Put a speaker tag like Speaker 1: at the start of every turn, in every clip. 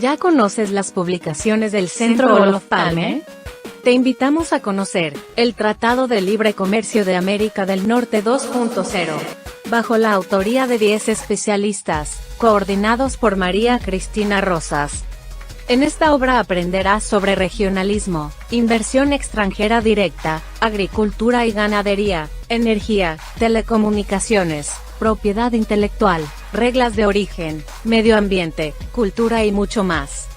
Speaker 1: ¿Ya conoces las publicaciones del Centro Olof Palme? Te invitamos a conocer el Tratado de Libre Comercio de América del Norte 2.0, bajo la autoría de 10 especialistas, coordinados por María Cristina Rosas. En esta obra aprenderás sobre regionalismo, inversión extranjera directa, agricultura y ganadería, energía, telecomunicaciones, propiedad intelectual, reglas de origen, medio ambiente, cultura y mucho más.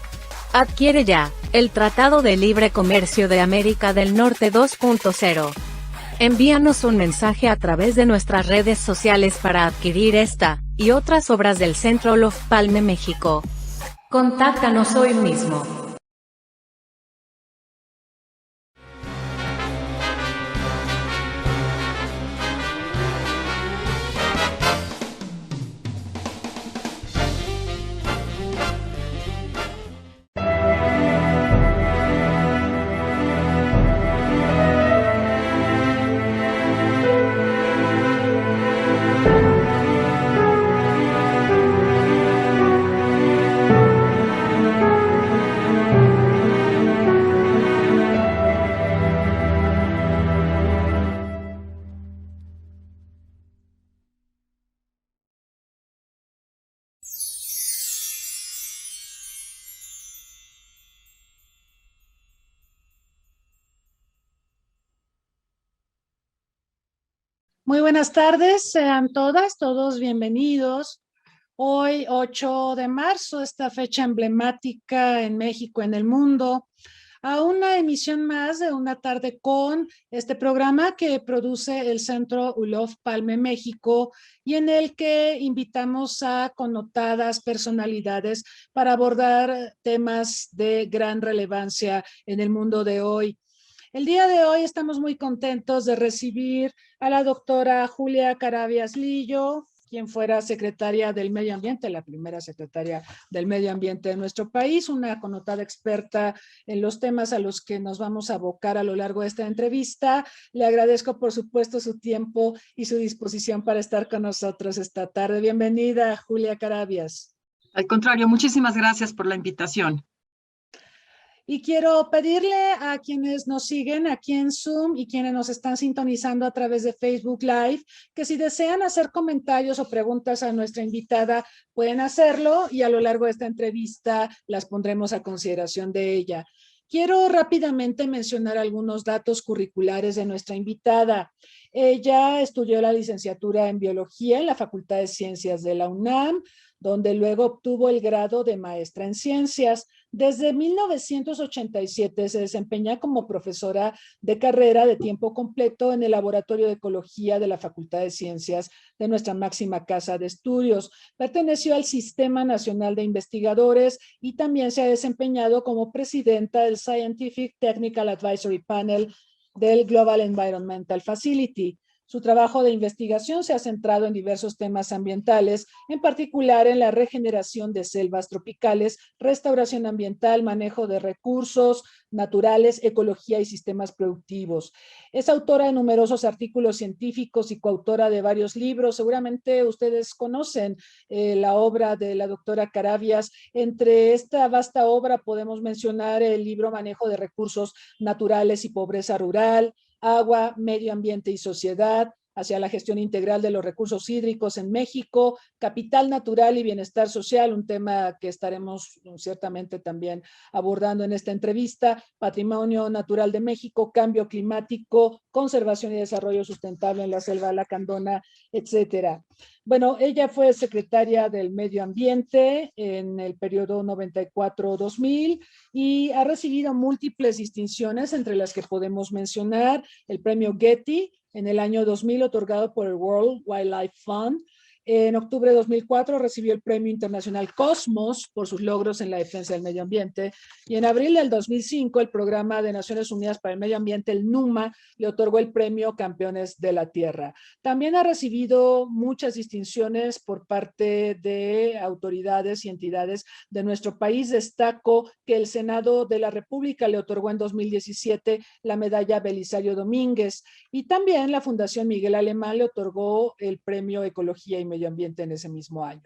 Speaker 1: Adquiere ya el Tratado de Libre Comercio de América del Norte 2.0. Envíanos un mensaje a través de nuestras redes sociales para adquirir esta y otras obras del Centro Olof Palme México. Contáctanos hoy mismo.
Speaker 2: Muy buenas tardes, sean todas, todos bienvenidos. Hoy, 8 de marzo, esta fecha emblemática en México, en el mundo, a una emisión más de Una Tarde con este programa que produce el Centro Olof Palme México y en el que invitamos a connotadas personalidades para abordar temas de gran relevancia en el mundo de hoy. El día de hoy estamos muy contentos de recibir a la doctora Julia Carabias Lillo, quien fuera secretaria del Medio Ambiente, la primera secretaria del Medio Ambiente de nuestro país, una connotada experta en los temas a los que nos vamos a abocar a lo largo de esta entrevista. Le agradezco, por supuesto, su tiempo y su disposición para estar con nosotros esta tarde. Bienvenida, Julia Carabias.
Speaker 3: Al contrario, muchísimas gracias por la invitación.
Speaker 2: Y quiero pedirle a quienes nos siguen aquí en Zoom y quienes nos están sintonizando a través de Facebook Live, que si desean hacer comentarios o preguntas a nuestra invitada, pueden hacerlo y a lo largo de esta entrevista las pondremos a consideración de ella. Quiero rápidamente mencionar algunos datos curriculares de nuestra invitada. Ella estudió la licenciatura en Biología en la Facultad de Ciencias de la UNAM, donde luego obtuvo el grado de maestra en Ciencias. Desde 1987 se desempeña como profesora de carrera de tiempo completo en el Laboratorio de Ecología de la Facultad de Ciencias de nuestra máxima casa de estudios. Perteneció al Sistema Nacional de Investigadores y también se ha desempeñado como presidenta del Scientific Technical Advisory Panel del Global Environmental Facility. Su trabajo de investigación se ha centrado en diversos temas ambientales, en particular en la regeneración de selvas tropicales, restauración ambiental, manejo de recursos naturales, ecología y sistemas productivos. Es autora de numerosos artículos científicos y coautora de varios libros. Seguramente ustedes conocen la obra de la doctora Carabias. Entre esta vasta obra podemos mencionar el libro Manejo de Recursos Naturales y Pobreza Rural, Agua, Medio Ambiente y Sociedad, hacia la gestión integral de los recursos hídricos en México, capital natural y bienestar social, un tema que estaremos ciertamente también abordando en esta entrevista, patrimonio natural de México, cambio climático, conservación y desarrollo sustentable en la selva lacandona, etcétera. Bueno, ella fue secretaria del Medio Ambiente en el periodo 94-2000 y ha recibido múltiples distinciones, entre las que podemos mencionar el premio Getty en el año 2000, otorgado por el World Wildlife Fund. En octubre de 2004 recibió el Premio Internacional Cosmos por sus logros en la defensa del medio ambiente. Y en abril del 2005, el Programa de Naciones Unidas para el Medio Ambiente, el NUMA, le otorgó el Premio Campeones de la Tierra. También ha recibido muchas distinciones por parte de autoridades y entidades de nuestro país. Destaco que el Senado de la República le otorgó en 2017 la medalla Belisario Domínguez y también la Fundación Miguel Alemán le otorgó el Premio Ecología y Medio Ambiente en ese mismo año.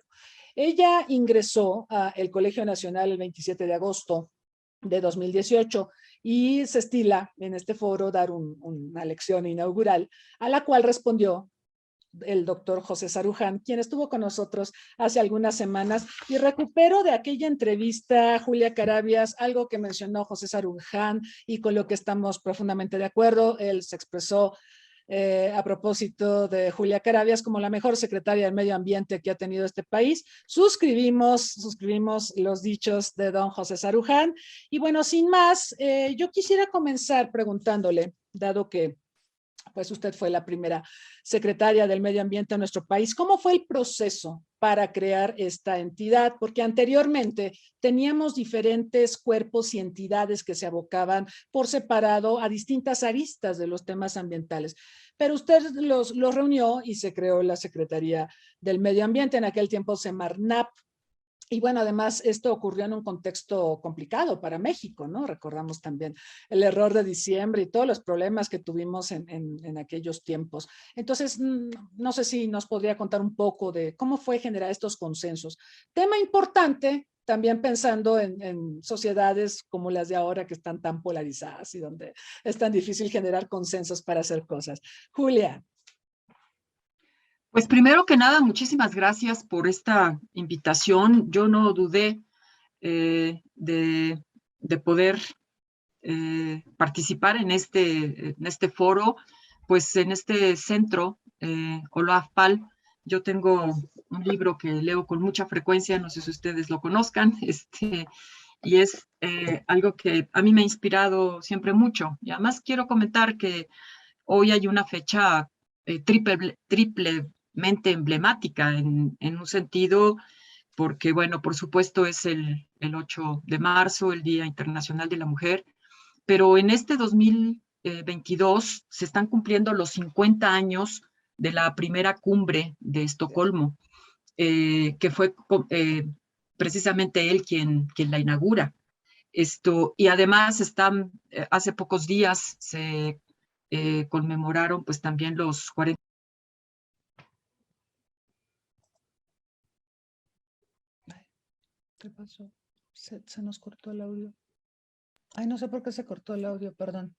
Speaker 2: Ella ingresó al Colegio Nacional el 27 de agosto de 2018 y se estila en este foro dar una lección inaugural a la cual respondió el doctor José Saruján, quien estuvo con nosotros hace algunas semanas, y recupero de aquella entrevista, Julia Carabias, algo que mencionó José Saruján y con lo que estamos profundamente de acuerdo. Él se expresó a propósito de Julia Carabias como la mejor secretaria del medio ambiente que ha tenido este país. Suscribimos los dichos de don José Saruján. Y bueno, sin más, yo quisiera comenzar preguntándole, dado que pues usted fue la primera secretaria del medio ambiente en nuestro país. ¿Cómo fue el proceso para crear esta entidad? Porque anteriormente teníamos diferentes cuerpos y entidades que se abocaban por separado a distintas aristas de los temas ambientales. Pero usted los reunió y se creó la Secretaría del Medio Ambiente, en aquel tiempo Semarnap. Y bueno, además esto ocurrió en un contexto complicado para México, ¿no? Recordamos también el error de diciembre y todos los problemas que tuvimos en aquellos tiempos. Entonces, no sé si nos podría contar un poco de cómo fue generar estos consensos. Tema importante, también pensando en sociedades como las de ahora que están tan polarizadas y donde es tan difícil generar consensos para hacer cosas. Julia.
Speaker 3: Pues primero que nada, muchísimas gracias por esta invitación. Yo no dudé de poder participar en este foro, pues en este centro, Olaf-Pal. Yo tengo un libro que leo con mucha frecuencia, no sé si ustedes lo conozcan, y es algo que a mí me ha inspirado siempre mucho. Y además quiero comentar que hoy hay una fecha triplemente emblemática en un sentido, porque, bueno, por supuesto es el 8 de marzo, el Día Internacional de la Mujer, pero en este 2022 se están cumpliendo los 50 años de la primera cumbre de Estocolmo, que fue precisamente él quien la inaugura. Y además hace pocos días se conmemoraron pues también los 40.
Speaker 2: ¿Qué pasó? Se nos cortó el audio. Ay, no sé por qué se cortó el audio, perdón.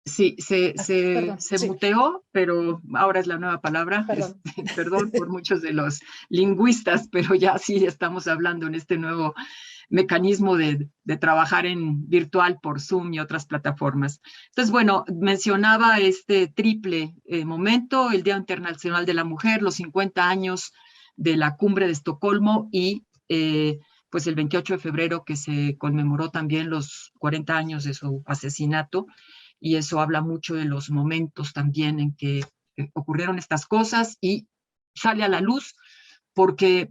Speaker 3: Sí,
Speaker 2: Perdón,
Speaker 3: se
Speaker 2: sí.
Speaker 3: muteó, pero ahora es la nueva palabra.
Speaker 2: Perdón.
Speaker 3: Perdón por muchos de los lingüistas, pero ya sí estamos hablando en este nuevo mecanismo de trabajar en virtual por Zoom y otras plataformas. Entonces, bueno, mencionaba este triple momento, el Día Internacional de la Mujer, los 50 años de la Cumbre de Estocolmo y pues el 28 de febrero que se conmemoró también los 40 años de su asesinato, y eso habla mucho de los momentos también en que ocurrieron estas cosas y sale a la luz porque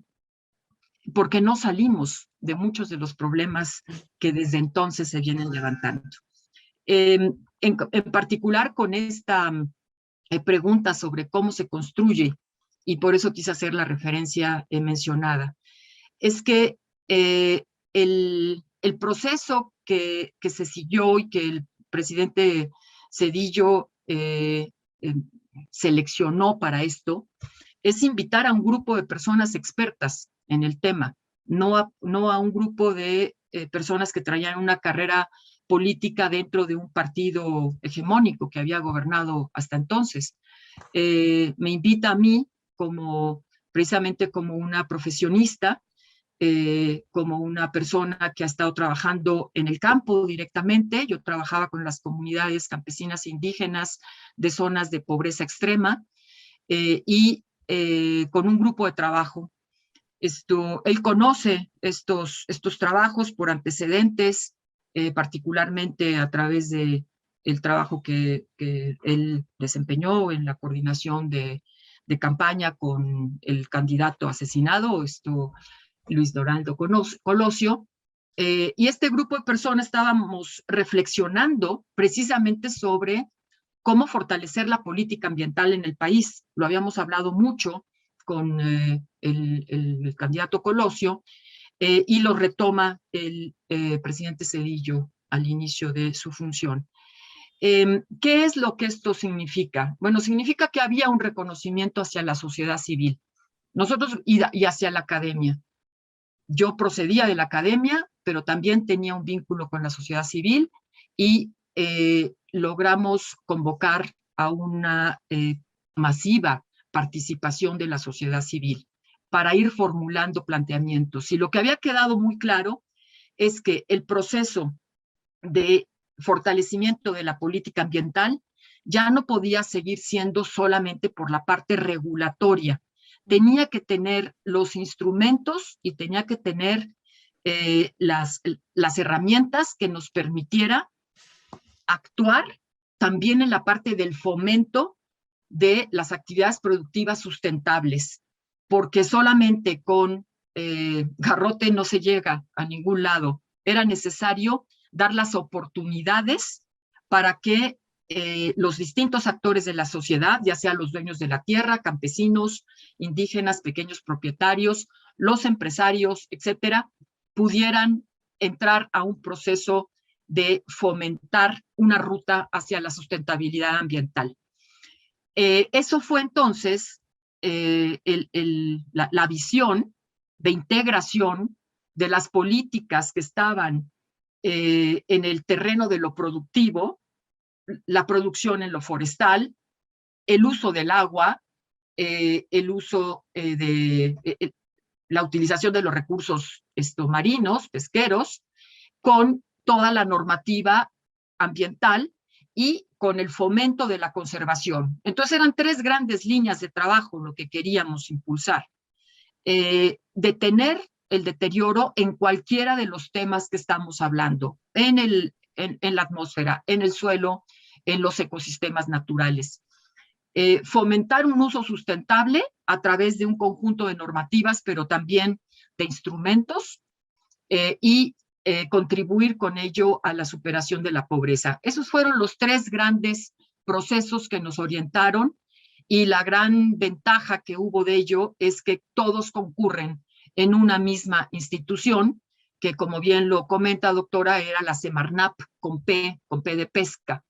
Speaker 3: no salimos de muchos de los problemas que desde entonces se vienen levantando. En particular con esta pregunta sobre cómo se construye, y por eso quise hacer la referencia mencionada, es que el proceso que se siguió y que el presidente Zedillo seleccionó para esto es invitar a un grupo de personas expertas en el tema, no a un grupo de personas que traían una carrera política dentro de un partido hegemónico que había gobernado hasta entonces. Me invita a mí precisamente como una profesionista, como una persona que ha estado trabajando en el campo directamente. Yo trabajaba con las comunidades campesinas e indígenas de zonas de pobreza extrema y con un grupo de trabajo. Él conoce estos trabajos por antecedentes, particularmente a través de el trabajo que él desempeñó en la coordinación de campaña con el candidato asesinado, Luis Donaldo Colosio, y este grupo de personas estábamos reflexionando precisamente sobre cómo fortalecer la política ambiental en el país. Lo habíamos hablado mucho con el candidato Colosio y lo retoma el presidente Zedillo al inicio de su función. ¿Qué es lo que esto significa? Bueno, significa que había un reconocimiento hacia la sociedad civil, nosotros y hacia la academia. Yo procedía de la academia, pero también tenía un vínculo con la sociedad civil y logramos convocar a una masiva participación de la sociedad civil para ir formulando planteamientos. Y lo que había quedado muy claro es que el proceso de fortalecimiento de la política ambiental ya no podía seguir siendo solamente por la parte regulatoria. Tenía que tener los instrumentos y tenía que tener las herramientas que nos permitiera actuar también en la parte del fomento de las actividades productivas sustentables, porque solamente con garrote no se llega a ningún lado. Era necesario dar las oportunidades para que los distintos actores de la sociedad, ya sea los dueños de la tierra, campesinos, indígenas, pequeños propietarios, los empresarios, etcétera, pudieran entrar a un proceso de fomentar una ruta hacia la sustentabilidad ambiental. Eso fue entonces la visión de integración de las políticas que estaban en el terreno de lo productivo, la producción en lo forestal, el uso del agua, el uso de la utilización de los recursos marinos, pesqueros, con toda la normativa ambiental y con el fomento de la conservación. Entonces eran tres grandes líneas de trabajo lo que queríamos impulsar. Detener el deterioro en cualquiera de los temas que estamos hablando, en la atmósfera, en el suelo, en los ecosistemas naturales. Fomentar un uso sustentable a través de un conjunto de normativas, pero también de instrumentos y contribuir con ello a la superación de la pobreza. Esos fueron los tres grandes procesos que nos orientaron y la gran ventaja que hubo de ello es que todos concurren en una misma institución, que como bien lo comenta, doctora, era la Semarnap con P de pesca.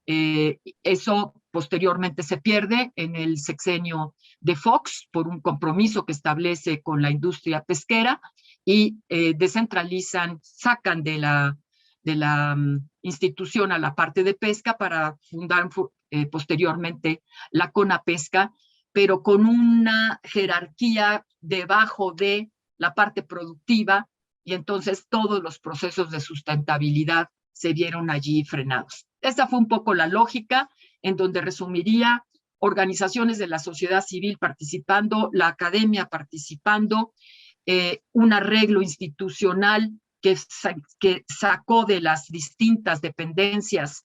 Speaker 3: Eso posteriormente se pierde en el sexenio de Fox por un compromiso que establece con la industria pesquera y descentralizan, sacan de la institución a la parte de pesca para fundar posteriormente la CONAPESCA, pero con una jerarquía debajo de la parte productiva y entonces todos los procesos de sustentabilidad se vieron allí frenados. Esa fue un poco la lógica en donde resumiría organizaciones de la sociedad civil participando, la academia participando, un arreglo institucional que sacó de las distintas dependencias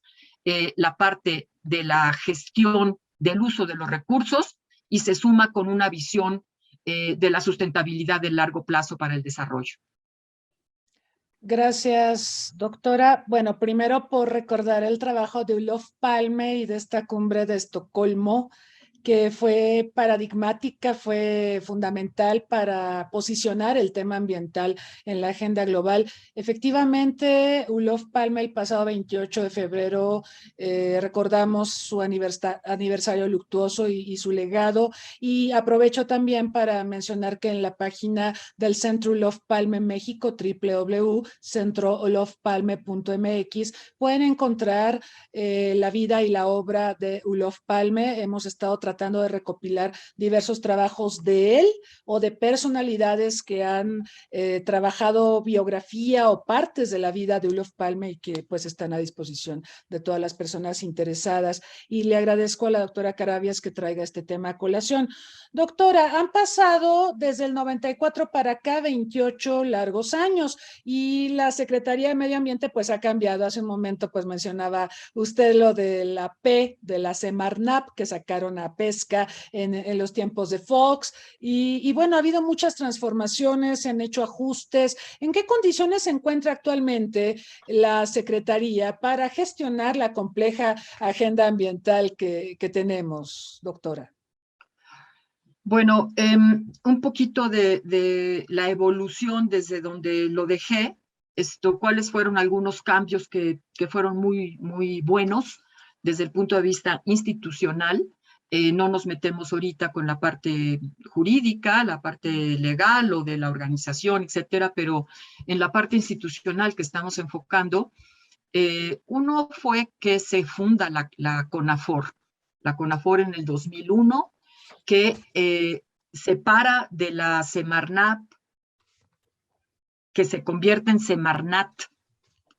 Speaker 3: la parte de la gestión del uso de los recursos y se suma con una visión de la sustentabilidad de largo plazo para el desarrollo.
Speaker 2: Gracias, doctora. Bueno, primero por recordar el trabajo de Olof Palme y de esta cumbre de Estocolmo, que fue paradigmática, fue fundamental para posicionar el tema ambiental en la agenda global. Efectivamente, Olof Palme el pasado 28 de febrero recordamos su aniversario luctuoso y su legado, y aprovecho también para mencionar que en la página del Centro Olof Palme México, www.centroolofpalme.mx, pueden encontrar la vida y la obra de Olof Palme. Hemos estado tratando de recopilar diversos trabajos de él o de personalidades que han trabajado biografía o partes de la vida de Olof Palme y que pues están a disposición de todas las personas interesadas. Y le agradezco a la doctora Carabias que traiga este tema a colación. Doctora, han pasado desde el 94 para acá 28 largos años y la Secretaría de Medio Ambiente pues ha cambiado. Hace un momento pues mencionaba usted lo de la P, de la Semarnap, que sacaron a pesca en los tiempos de Fox, y bueno, ha habido muchas transformaciones, se han hecho ajustes. ¿En qué condiciones se encuentra actualmente la Secretaría para gestionar la compleja agenda ambiental que tenemos, doctora?
Speaker 3: Bueno, un poquito de la evolución desde donde lo dejé, cuáles fueron algunos cambios que fueron muy, muy buenos desde el punto de vista institucional. No nos metemos ahorita con la parte jurídica, la parte legal o de la organización, etcétera, pero en la parte institucional que estamos enfocando, uno fue que se funda la CONAFOR en el 2001, que separa de la Semarnat, que se convierte en Semarnat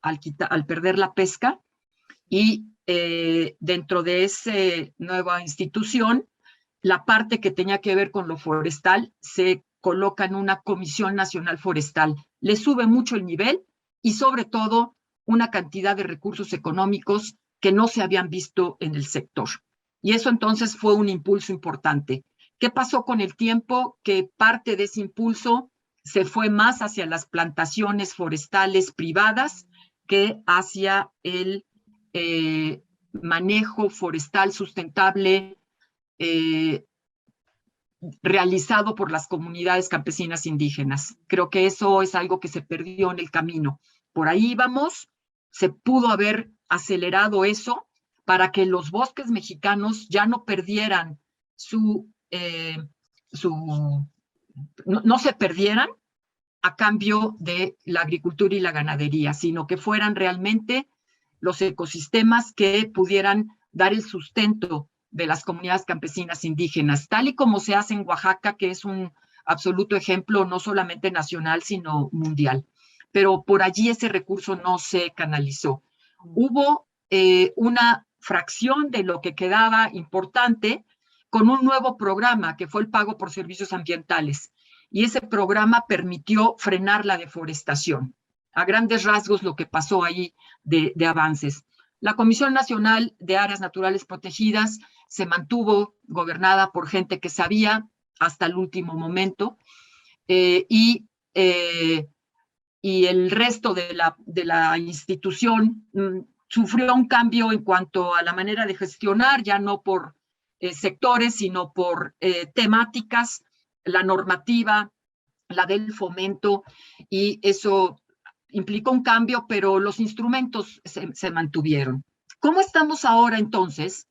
Speaker 3: al perder la pesca, y dentro de esa nueva institución, la parte que tenía que ver con lo forestal se coloca en una Comisión Nacional Forestal. Le sube mucho el nivel y sobre todo una cantidad de recursos económicos que no se habían visto en el sector. Y eso entonces fue un impulso importante. ¿Qué pasó con el tiempo? Que parte de ese impulso se fue más hacia las plantaciones forestales privadas que hacia el manejo forestal sustentable realizado por las comunidades campesinas indígenas. Creo que eso es algo que se perdió en el camino. Por ahí íbamos, se pudo haber acelerado eso para que los bosques mexicanos ya no perdieran no se perdieran a cambio de la agricultura y la ganadería, sino que fueran realmente los ecosistemas que pudieran dar el sustento de las comunidades campesinas indígenas, tal y como se hace en Oaxaca, que es un absoluto ejemplo no solamente nacional, sino mundial. Pero por allí ese recurso no se canalizó. Hubo una fracción de lo que quedaba importante con un nuevo programa, que fue el pago por servicios ambientales. Y ese programa permitió frenar la deforestación. A grandes rasgos lo que pasó ahí de avances. La Comisión Nacional de Áreas Naturales Protegidas se mantuvo gobernada por gente que sabía hasta el último momento, y el resto de la institución sufrió un cambio en cuanto a la manera de gestionar, ya no por sectores, sino por temáticas, la normativa, la del fomento, y eso implicó un cambio, pero los instrumentos se mantuvieron. ¿Cómo estamos ahora entonces?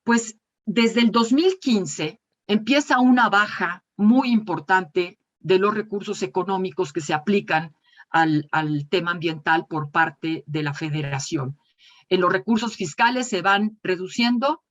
Speaker 3: Pues desde el 2015 empieza una baja muy importante de los recursos económicos que se aplican al tema ambiental por parte de la Federación. Los recursos fiscales se van reduciendo.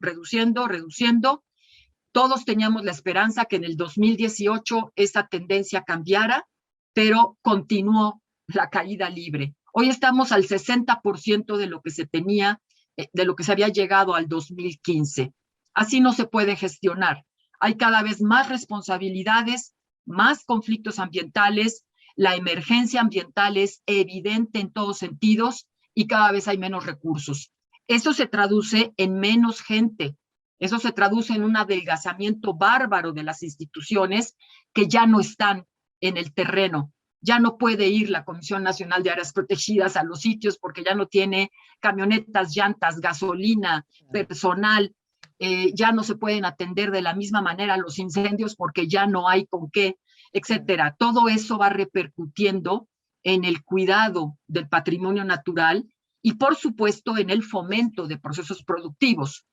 Speaker 3: Todos teníamos la esperanza que en el 2018 esa tendencia cambiara, pero continuó la caída libre. Hoy estamos al 60% de lo que se tenía, de lo que se había llegado al 2015. Así no se puede gestionar. Hay cada vez más responsabilidades, más conflictos ambientales, la emergencia ambiental es evidente en todos sentidos y cada vez hay menos recursos. Eso se traduce en menos gente. Eso se traduce en un adelgazamiento bárbaro de las instituciones que ya no están en el terreno. Ya no puede ir la Comisión Nacional de Áreas Protegidas a los sitios porque ya no tiene camionetas, llantas, gasolina, personal. Ya no se pueden atender de la misma manera los incendios porque ya no hay con qué, etcétera. Todo eso va repercutiendo en el cuidado del patrimonio natural y, por supuesto, en el fomento de procesos productivos.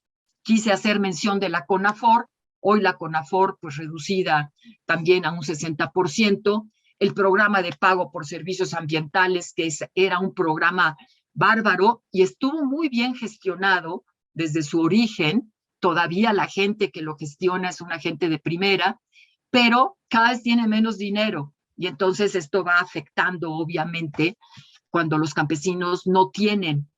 Speaker 3: Quise hacer mención de la CONAFOR, hoy la CONAFOR pues reducida también a un 60%, el programa de pago por servicios ambientales, que era un programa bárbaro y estuvo muy bien gestionado desde su origen. Todavía la gente que lo gestiona es una gente de primera, pero cada vez tiene menos dinero y entonces esto va afectando obviamente cuando los campesinos no tienen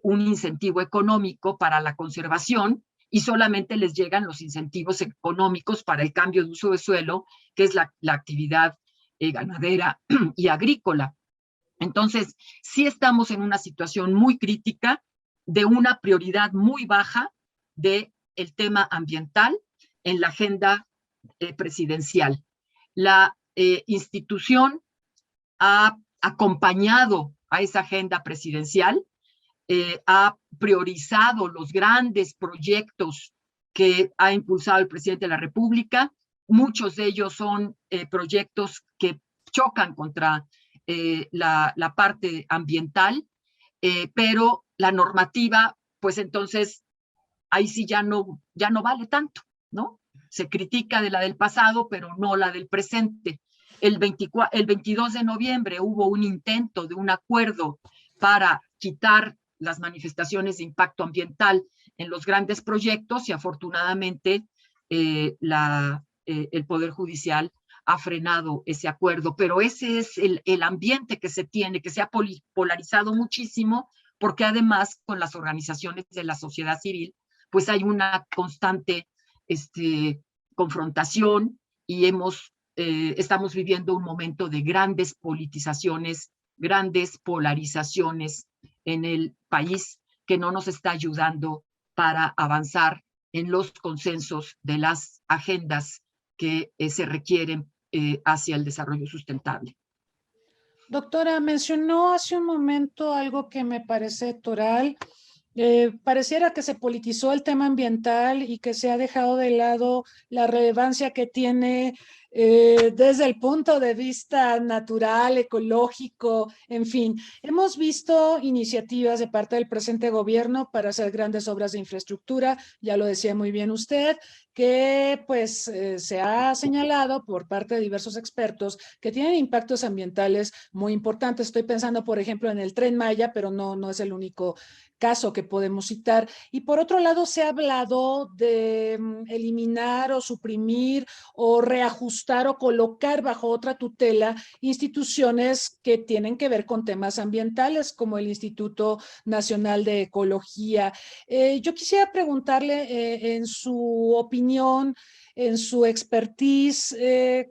Speaker 3: un incentivo económico para la conservación y solamente les llegan los incentivos económicos para el cambio de uso de suelo, que es la actividad ganadera y agrícola. Entonces, sí estamos en una situación muy crítica de una prioridad muy baja del tema ambiental en la agenda presidencial. La institución ha acompañado a esa agenda presidencial, ha priorizado los grandes proyectos que ha impulsado el presidente de la República. Muchos de ellos son proyectos que chocan contra la parte ambiental, pero la normativa, pues entonces ahí sí ya no vale tanto, ¿no? Se critica de la del pasado, pero no la del presente. El 22 de noviembre hubo un intento de un acuerdo para quitar las manifestaciones de impacto ambiental en los grandes proyectos y afortunadamente el Poder Judicial ha frenado ese acuerdo, pero ese es el ambiente que se tiene, que se ha polarizado muchísimo, porque además con las organizaciones de la sociedad civil, pues hay una constante confrontación y estamos viviendo un momento de grandes politizaciones, grandes polarizaciones en el país que no nos está ayudando para avanzar en los consensos de las agendas que se requieren hacia el desarrollo sustentable.
Speaker 2: Doctora, mencionó hace un momento algo que me parece toral. Pareciera que se politizó el tema ambiental y que se ha dejado de lado la relevancia que tiene desde el punto de vista natural, ecológico, en fin. Hemos visto iniciativas de parte del presente gobierno para hacer grandes obras de infraestructura, ya lo decía muy bien usted, que pues se ha señalado por parte de diversos expertos que tienen impactos ambientales muy importantes. Estoy pensando, por ejemplo, en el Tren Maya, pero no es el único caso que podemos citar. Y por otro lado, se ha hablado de eliminar o suprimir o reajustar o colocar bajo otra tutela instituciones que tienen que ver con temas ambientales, como el Instituto Nacional de Ecología. Yo quisiera preguntarle, en su opinión, en su expertise,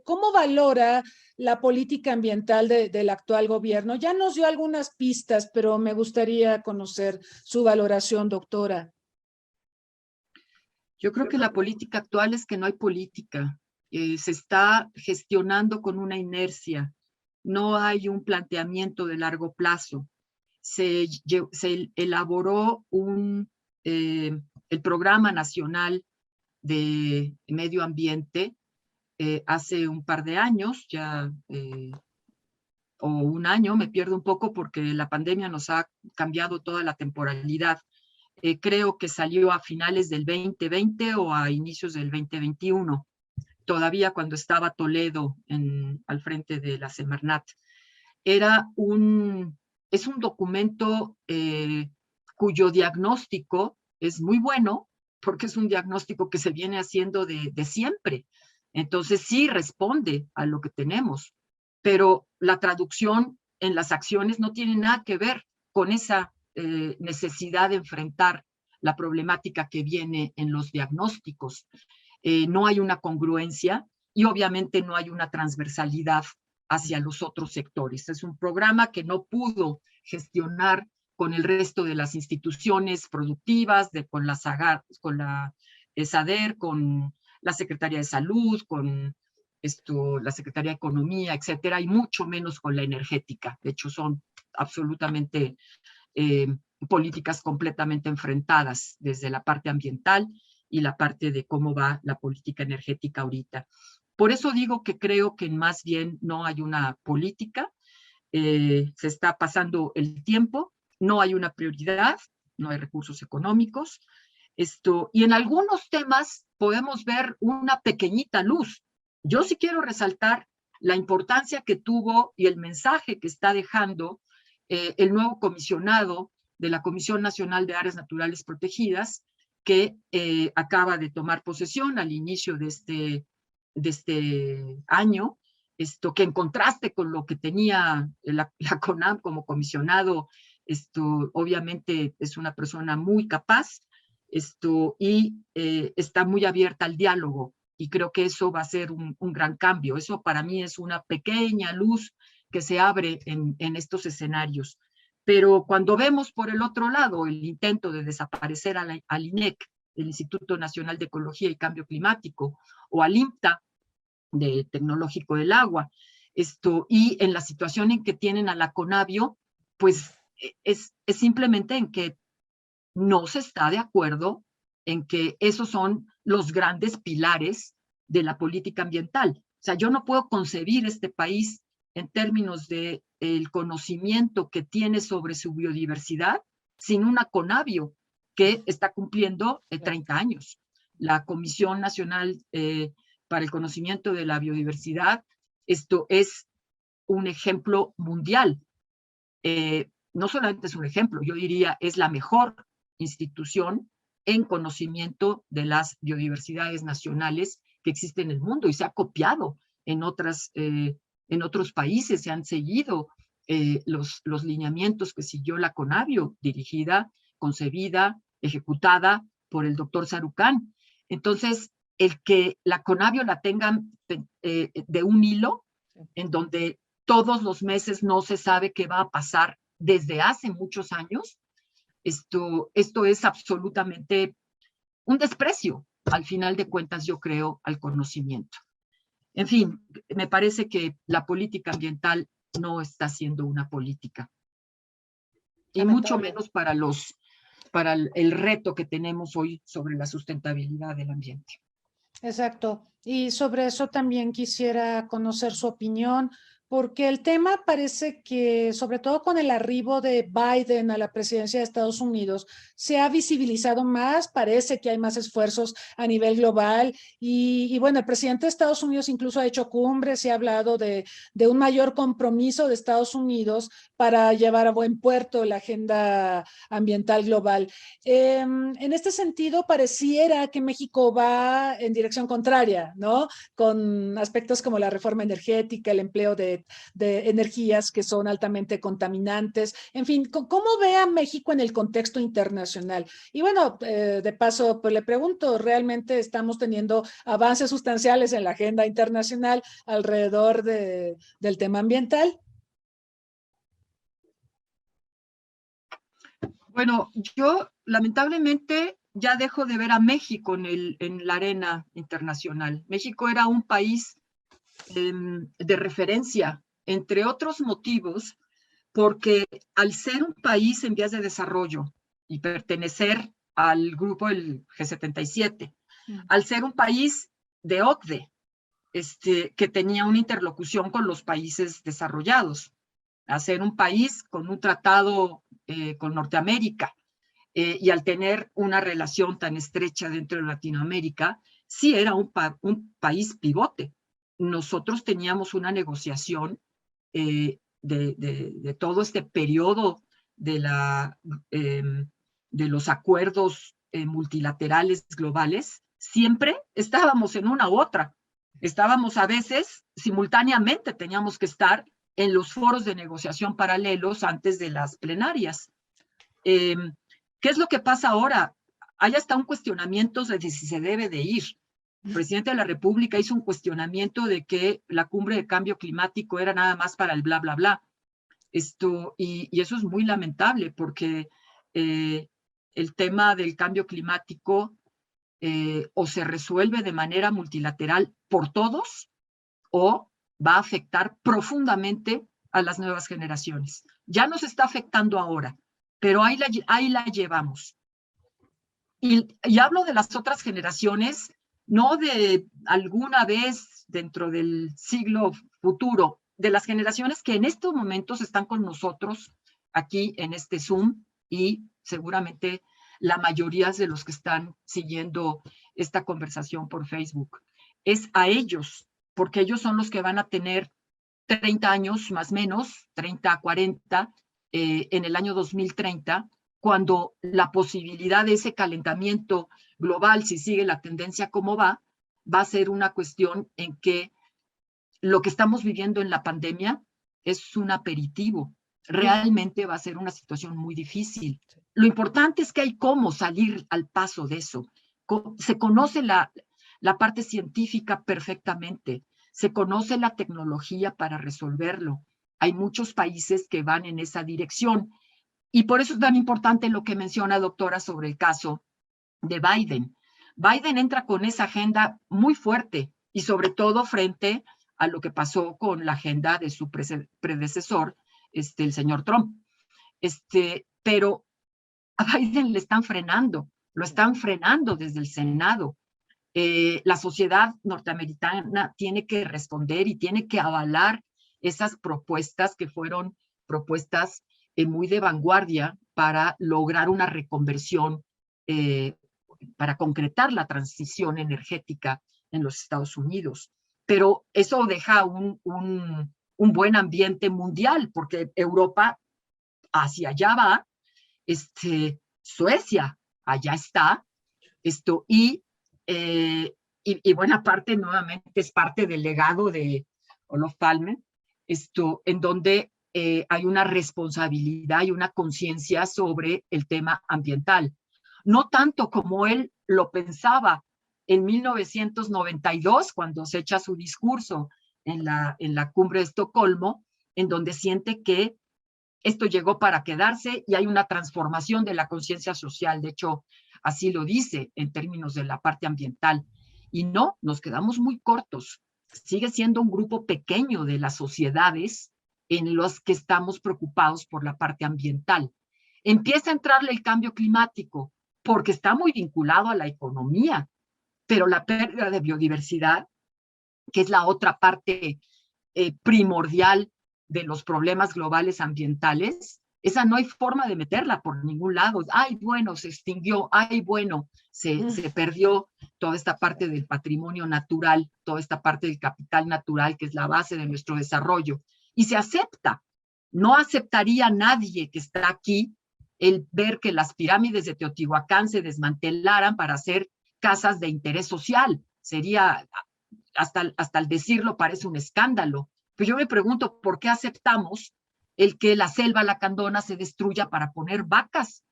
Speaker 2: ¿cómo valora la política ambiental del actual gobierno? Ya nos dio algunas pistas, pero me gustaría conocer su valoración, doctora.
Speaker 3: Yo creo que la política actual es que no hay política. Se está gestionando con una inercia. No hay un planteamiento de largo plazo. Se elaboró el Programa Nacional de Medio Ambiente hace un par de años, ya o un año, me pierdo un poco porque la pandemia nos ha cambiado toda la temporalidad. Creo que salió a finales del 2020 o a inicios del 2021, todavía cuando estaba Toledo al frente de la Semarnat. Es un documento cuyo diagnóstico es muy bueno, porque es un diagnóstico que se viene haciendo de siempre. Entonces sí responde a lo que tenemos, pero la traducción en las acciones no tiene nada que ver con esa necesidad de enfrentar la problemática que viene en los diagnósticos. No hay una congruencia y obviamente no hay una transversalidad hacia los otros sectores. Es un programa que no pudo gestionar con el resto de las instituciones productivas, con la SADER, con la Secretaría de Salud, con la Secretaría de Economía, etcétera, y mucho menos con la energética. De hecho, son absolutamente políticas completamente enfrentadas desde la parte ambiental y la parte de cómo va la política energética ahorita. Por eso digo que creo que más bien no hay una política, se está pasando el tiempo, no hay una prioridad, no hay recursos económicos, y en algunos temas podemos ver una pequeñita luz. Yo sí quiero resaltar la importancia que tuvo y el mensaje que está dejando el nuevo comisionado de la Comisión Nacional de Áreas Naturales Protegidas, que acaba de tomar posesión al inicio de este año, que en contraste con lo que tenía la CONAM como comisionado, obviamente es una persona muy capaz, y está muy abierta al diálogo, y creo que eso va a ser un gran cambio. Eso para mí es una pequeña luz que se abre en estos escenarios. Pero cuando vemos por el otro lado el intento de desaparecer al INEC, el Instituto Nacional de Ecología y Cambio Climático, o al INTA, de Tecnológico del Agua, y en la situación en que tienen a la CONABIO, pues es simplemente en que no se está de acuerdo en que esos son los grandes pilares de la política ambiental. O sea, yo no puedo concebir este país en términos de el conocimiento que tiene sobre su biodiversidad sin una CONABIO que está cumpliendo 30 años. La Comisión Nacional para el Conocimiento de la Biodiversidad, esto es un ejemplo mundial. No solamente es un ejemplo, yo diría es la mejor institución en conocimiento de las biodiversidades nacionales que existen en el mundo y se ha copiado en otros países, se han seguido los lineamientos que siguió la CONABIO, dirigida, concebida, ejecutada por el doctor Sarucán. Entonces, el que la CONABIO la tengan de un hilo, en donde todos los meses no se sabe qué va a pasar desde hace muchos años, esto es absolutamente un desprecio, al final de cuentas, yo creo, al conocimiento. En fin, me parece que la política ambiental no está siendo una política. Y mucho menos para el reto que tenemos hoy sobre la sustentabilidad del ambiente.
Speaker 2: Exacto. Y sobre eso también quisiera conocer su opinión, porque el tema parece que, sobre todo con el arribo de Biden a la presidencia de Estados Unidos, se ha visibilizado más, parece que hay más esfuerzos a nivel global y bueno, el presidente de Estados Unidos incluso ha hecho cumbres y ha hablado de un mayor compromiso de Estados Unidos para llevar a buen puerto la agenda ambiental global. En este sentido, pareciera que México va en dirección contraria, ¿no? Con aspectos como la reforma energética, el empleo de energías que son altamente contaminantes. En fin, ¿cómo ve a México en el contexto internacional? Y bueno, de paso, pues le pregunto, ¿realmente estamos teniendo avances sustanciales en la agenda internacional alrededor del tema ambiental?
Speaker 3: Bueno, yo lamentablemente ya dejo de ver a México en la arena internacional. México era un país de referencia, entre otros motivos, porque al ser un país en vías de desarrollo y pertenecer al grupo del G77, al ser un país de OCDE, que tenía una interlocución con los países desarrollados, a ser un país con un tratado con Norteamérica, y al tener una relación tan estrecha dentro de Latinoamérica, sí era un país pivote. Nosotros teníamos una negociación de todo este periodo de los acuerdos multilaterales globales. Siempre estábamos en una u otra. Estábamos a veces simultáneamente, teníamos que estar en los foros de negociación paralelos antes de las plenarias. ¿Qué es lo que pasa ahora? Hay hasta un cuestionamiento de si se debe de ir. El presidente de la República hizo un cuestionamiento de que la cumbre de cambio climático era nada más para el bla, bla, bla. Y eso es muy lamentable porque el tema del cambio climático o se resuelve de manera multilateral por todos o va a afectar profundamente a las nuevas generaciones. Ya nos está afectando ahora, pero ahí la llevamos. Y hablo de las otras generaciones, no de alguna vez dentro del siglo futuro, de las generaciones que en estos momentos están con nosotros aquí en este Zoom y seguramente la mayoría de los que están siguiendo esta conversación por Facebook. Es a ellos, porque ellos son los que van a tener 30 años más o menos, 30, 40, en el año 2030, cuando la posibilidad de ese calentamiento global, si sigue la tendencia como va a ser una cuestión en que lo que estamos viviendo en la pandemia es un aperitivo. Realmente va a ser una situación muy difícil. Lo importante es que hay cómo salir al paso de eso. Se conoce la parte científica perfectamente. Se conoce la tecnología para resolverlo. Hay muchos países que van en esa dirección. Y por eso es tan importante lo que menciona, doctora, sobre el caso de Biden. Biden entra con esa agenda muy fuerte y sobre todo frente a lo que pasó con la agenda de su predecesor, el señor Trump. Pero a Biden le están frenando, lo están frenando desde el Senado. La sociedad norteamericana tiene que responder y tiene que avalar esas propuestas que fueron propuestas muy de vanguardia para lograr una reconversión para concretar la transición energética en los Estados Unidos. Pero eso deja un buen ambiente mundial, porque Europa hacia allá va, Suecia allá está, y buena parte nuevamente es parte del legado de Olof Palme, en donde hay una responsabilidad y una conciencia sobre el tema ambiental. No tanto como él lo pensaba en 1992, cuando se echa su discurso en la cumbre de Estocolmo, en donde siente que esto llegó para quedarse y hay una transformación de la conciencia social. De hecho, así lo dice en términos de la parte ambiental. Y no, nos quedamos muy cortos. Sigue siendo un grupo pequeño de las sociedades en los que estamos preocupados por la parte ambiental. Empieza a entrarle el cambio climático porque está muy vinculado a la economía, pero la pérdida de biodiversidad, que es la otra parte primordial de los problemas globales ambientales, esa no hay forma de meterla por ningún lado. Ay, bueno, se extinguió, ay, bueno, se perdió toda esta parte del patrimonio natural, toda esta parte del capital natural, que es la base de nuestro desarrollo. Y se acepta. No aceptaría nadie que está aquí el ver que las pirámides de Teotihuacán se desmantelaran para hacer casas de interés social. Sería, hasta el decirlo, parece un escándalo. Pero yo me pregunto, ¿por qué aceptamos el que la selva lacandona se destruya para poner vacas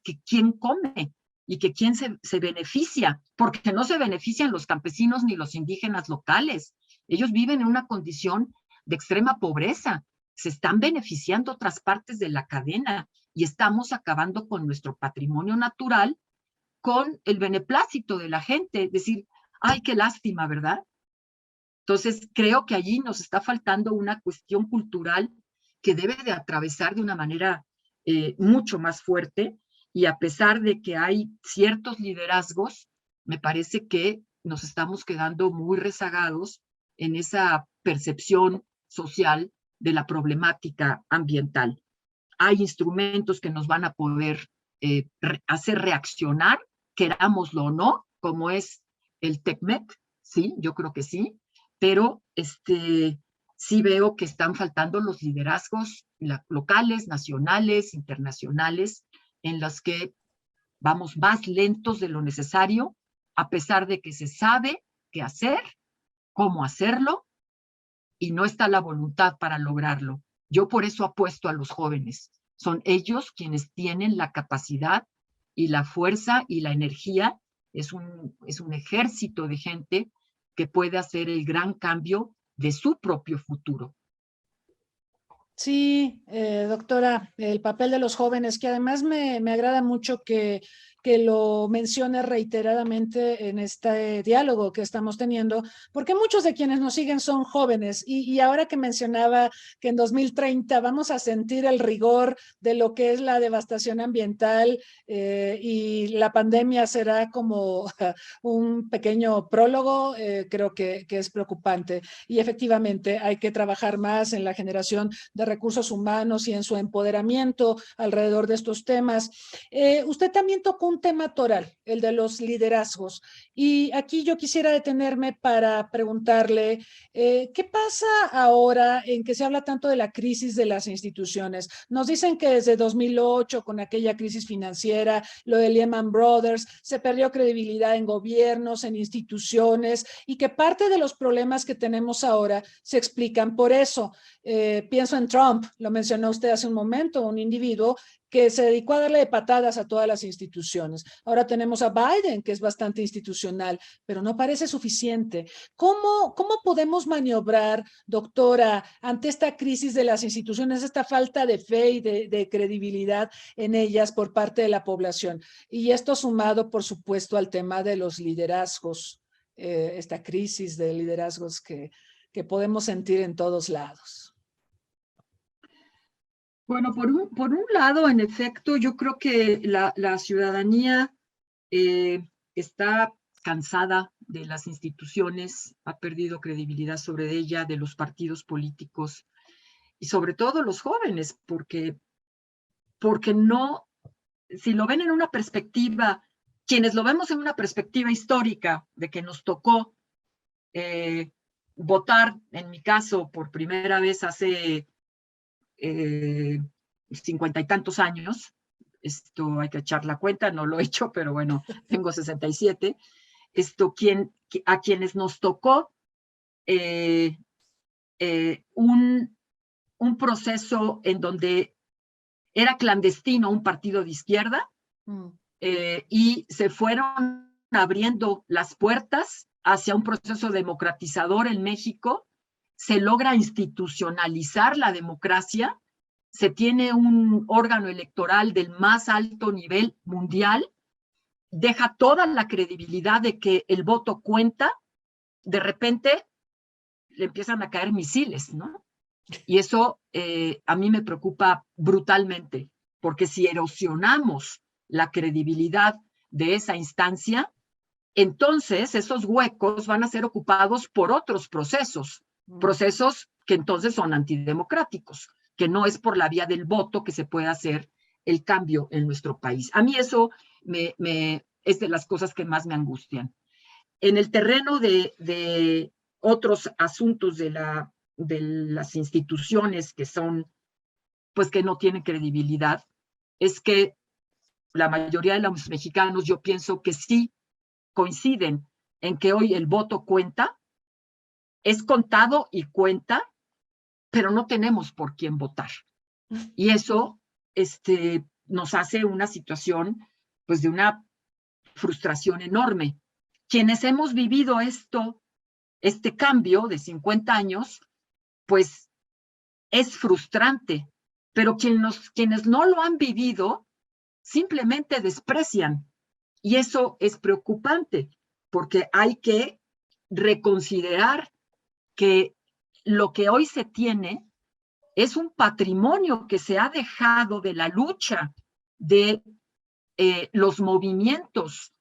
Speaker 3: que quién come y que quién se beneficia? Porque no se benefician los campesinos ni los indígenas locales. Ellos viven en una condición de extrema pobreza. Se están beneficiando otras partes de la cadena y estamos acabando con nuestro patrimonio natural con el beneplácito de la gente. Es decir, ay, qué lástima, ¿verdad? Entonces, creo que allí nos está faltando una cuestión cultural que debe de atravesar de una manera mucho más fuerte, y a pesar de que hay ciertos liderazgos, me parece que nos estamos quedando muy rezagados en esa percepción social de la problemática ambiental. Hay instrumentos que nos van a poder hacer reaccionar, querámoslo o no, como es el TECMEC, sí, yo creo que sí, pero sí veo que están faltando los liderazgos locales, nacionales, internacionales, en los que vamos más lentos de lo necesario, a pesar de que se sabe qué hacer, cómo hacerlo, y no está la voluntad para lograrlo. Yo por eso apuesto a los jóvenes. Son ellos quienes tienen la capacidad y la fuerza y la energía. Es un ejército de gente que puede hacer el gran cambio de su propio futuro.
Speaker 2: Sí, doctora, el papel de los jóvenes, que además me agrada mucho que lo mencione reiteradamente en este diálogo que estamos teniendo, porque muchos de quienes nos siguen son jóvenes, y ahora que mencionaba que en 2030 vamos a sentir el rigor de lo que es la devastación ambiental, y la pandemia será como un pequeño prólogo, creo que es preocupante, y efectivamente hay que trabajar más en la generación de recursos humanos y en su empoderamiento alrededor de estos temas. Usted también tocó un tema toral, el de los liderazgos, y aquí yo quisiera detenerme para preguntarle, ¿qué pasa ahora en que se habla tanto de la crisis de las instituciones? Nos dicen que desde 2008, con aquella crisis financiera, lo de Lehman Brothers, se perdió credibilidad en gobiernos, en instituciones, y que parte de los problemas que tenemos ahora se explican por eso. Pienso en Trump, lo mencionó usted hace un momento, un individuo que se dedicó a darle de patadas a todas las instituciones. Ahora tenemos a Biden, que es bastante institucional, pero no parece suficiente. ¿Cómo podemos maniobrar, doctora, ante esta crisis de las instituciones, esta falta de fe y de credibilidad en ellas por parte de la población? Y esto sumado, por supuesto, al tema de los liderazgos, esta crisis de liderazgos que podemos sentir en todos lados.
Speaker 3: Bueno, por un lado, en efecto, yo creo que la ciudadanía está cansada de las instituciones, ha perdido credibilidad sobre ella, de los partidos políticos y sobre todo los jóvenes, porque no si lo ven en una perspectiva, quienes lo vemos en una perspectiva histórica de que nos tocó votar, en mi caso, por primera vez hace 50 y tantos años, esto hay que echar la cuenta, no lo he hecho, pero bueno, tengo 67, a quienes nos tocó un proceso en donde era clandestino un partido de izquierda y se fueron abriendo las puertas hacia un proceso democratizador en México, se logra institucionalizar la democracia, se tiene un órgano electoral del más alto nivel mundial, deja toda la credibilidad de que el voto cuenta, de repente le empiezan a caer misiles, ¿no? Y eso a mí me preocupa brutalmente, porque si erosionamos la credibilidad de esa instancia, entonces esos huecos van a ser ocupados por otros procesos que entonces son antidemocráticos, que no es por la vía del voto que se puede hacer el cambio en nuestro país. A mí eso es de las cosas que más me angustian. En el terreno de otros asuntos de las instituciones que son, pues que no tienen credibilidad, es que la mayoría de los mexicanos, yo pienso que sí coinciden en que hoy el voto cuenta, es contado y cuenta, pero no tenemos por quién votar. Y eso nos hace una situación, pues, de una frustración enorme. Quienes hemos vivido este cambio de 50 años, pues es frustrante, pero quienes no lo han vivido simplemente desprecian. Y eso es preocupante, porque hay que reconsiderar que lo que hoy se tiene es un patrimonio que se ha dejado de la lucha de los movimientos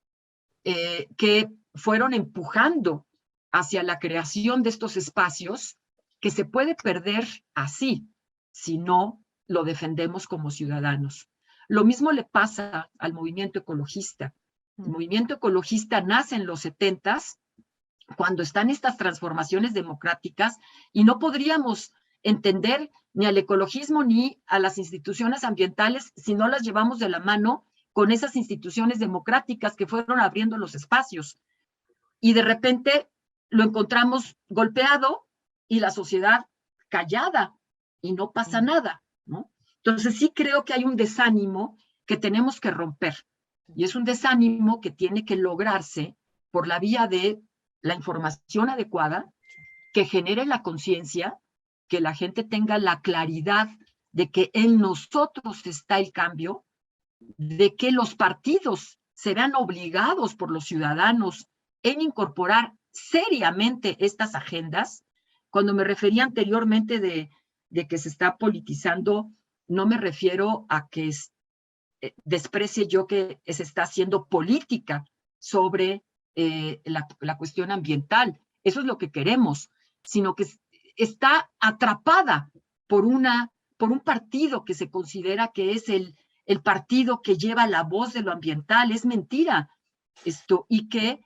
Speaker 3: que fueron empujando hacia la creación de estos espacios, que se puede perder así si no lo defendemos como ciudadanos. Lo mismo le pasa al movimiento ecologista. El movimiento ecologista nace en los 70s, cuando están estas transformaciones democráticas, y no podríamos entender ni al ecologismo ni a las instituciones ambientales si no las llevamos de la mano con esas instituciones democráticas que fueron abriendo los espacios. Y de repente lo encontramos golpeado y la sociedad callada y no pasa nada, ¿no? Entonces sí creo que hay un desánimo que tenemos que romper, y es un desánimo que tiene que lograrse por la vía de la información adecuada, que genere la conciencia, que la gente tenga la claridad de que en nosotros está el cambio, de que los partidos serán obligados por los ciudadanos en incorporar seriamente estas agendas. Cuando me refería anteriormente de que se está politizando, no me refiero a que desprecie yo que se está haciendo política sobre la cuestión ambiental. Eso es lo que queremos, sino que está atrapada por un partido que se considera que es el partido que lleva la voz de lo ambiental. Es mentira esto, y que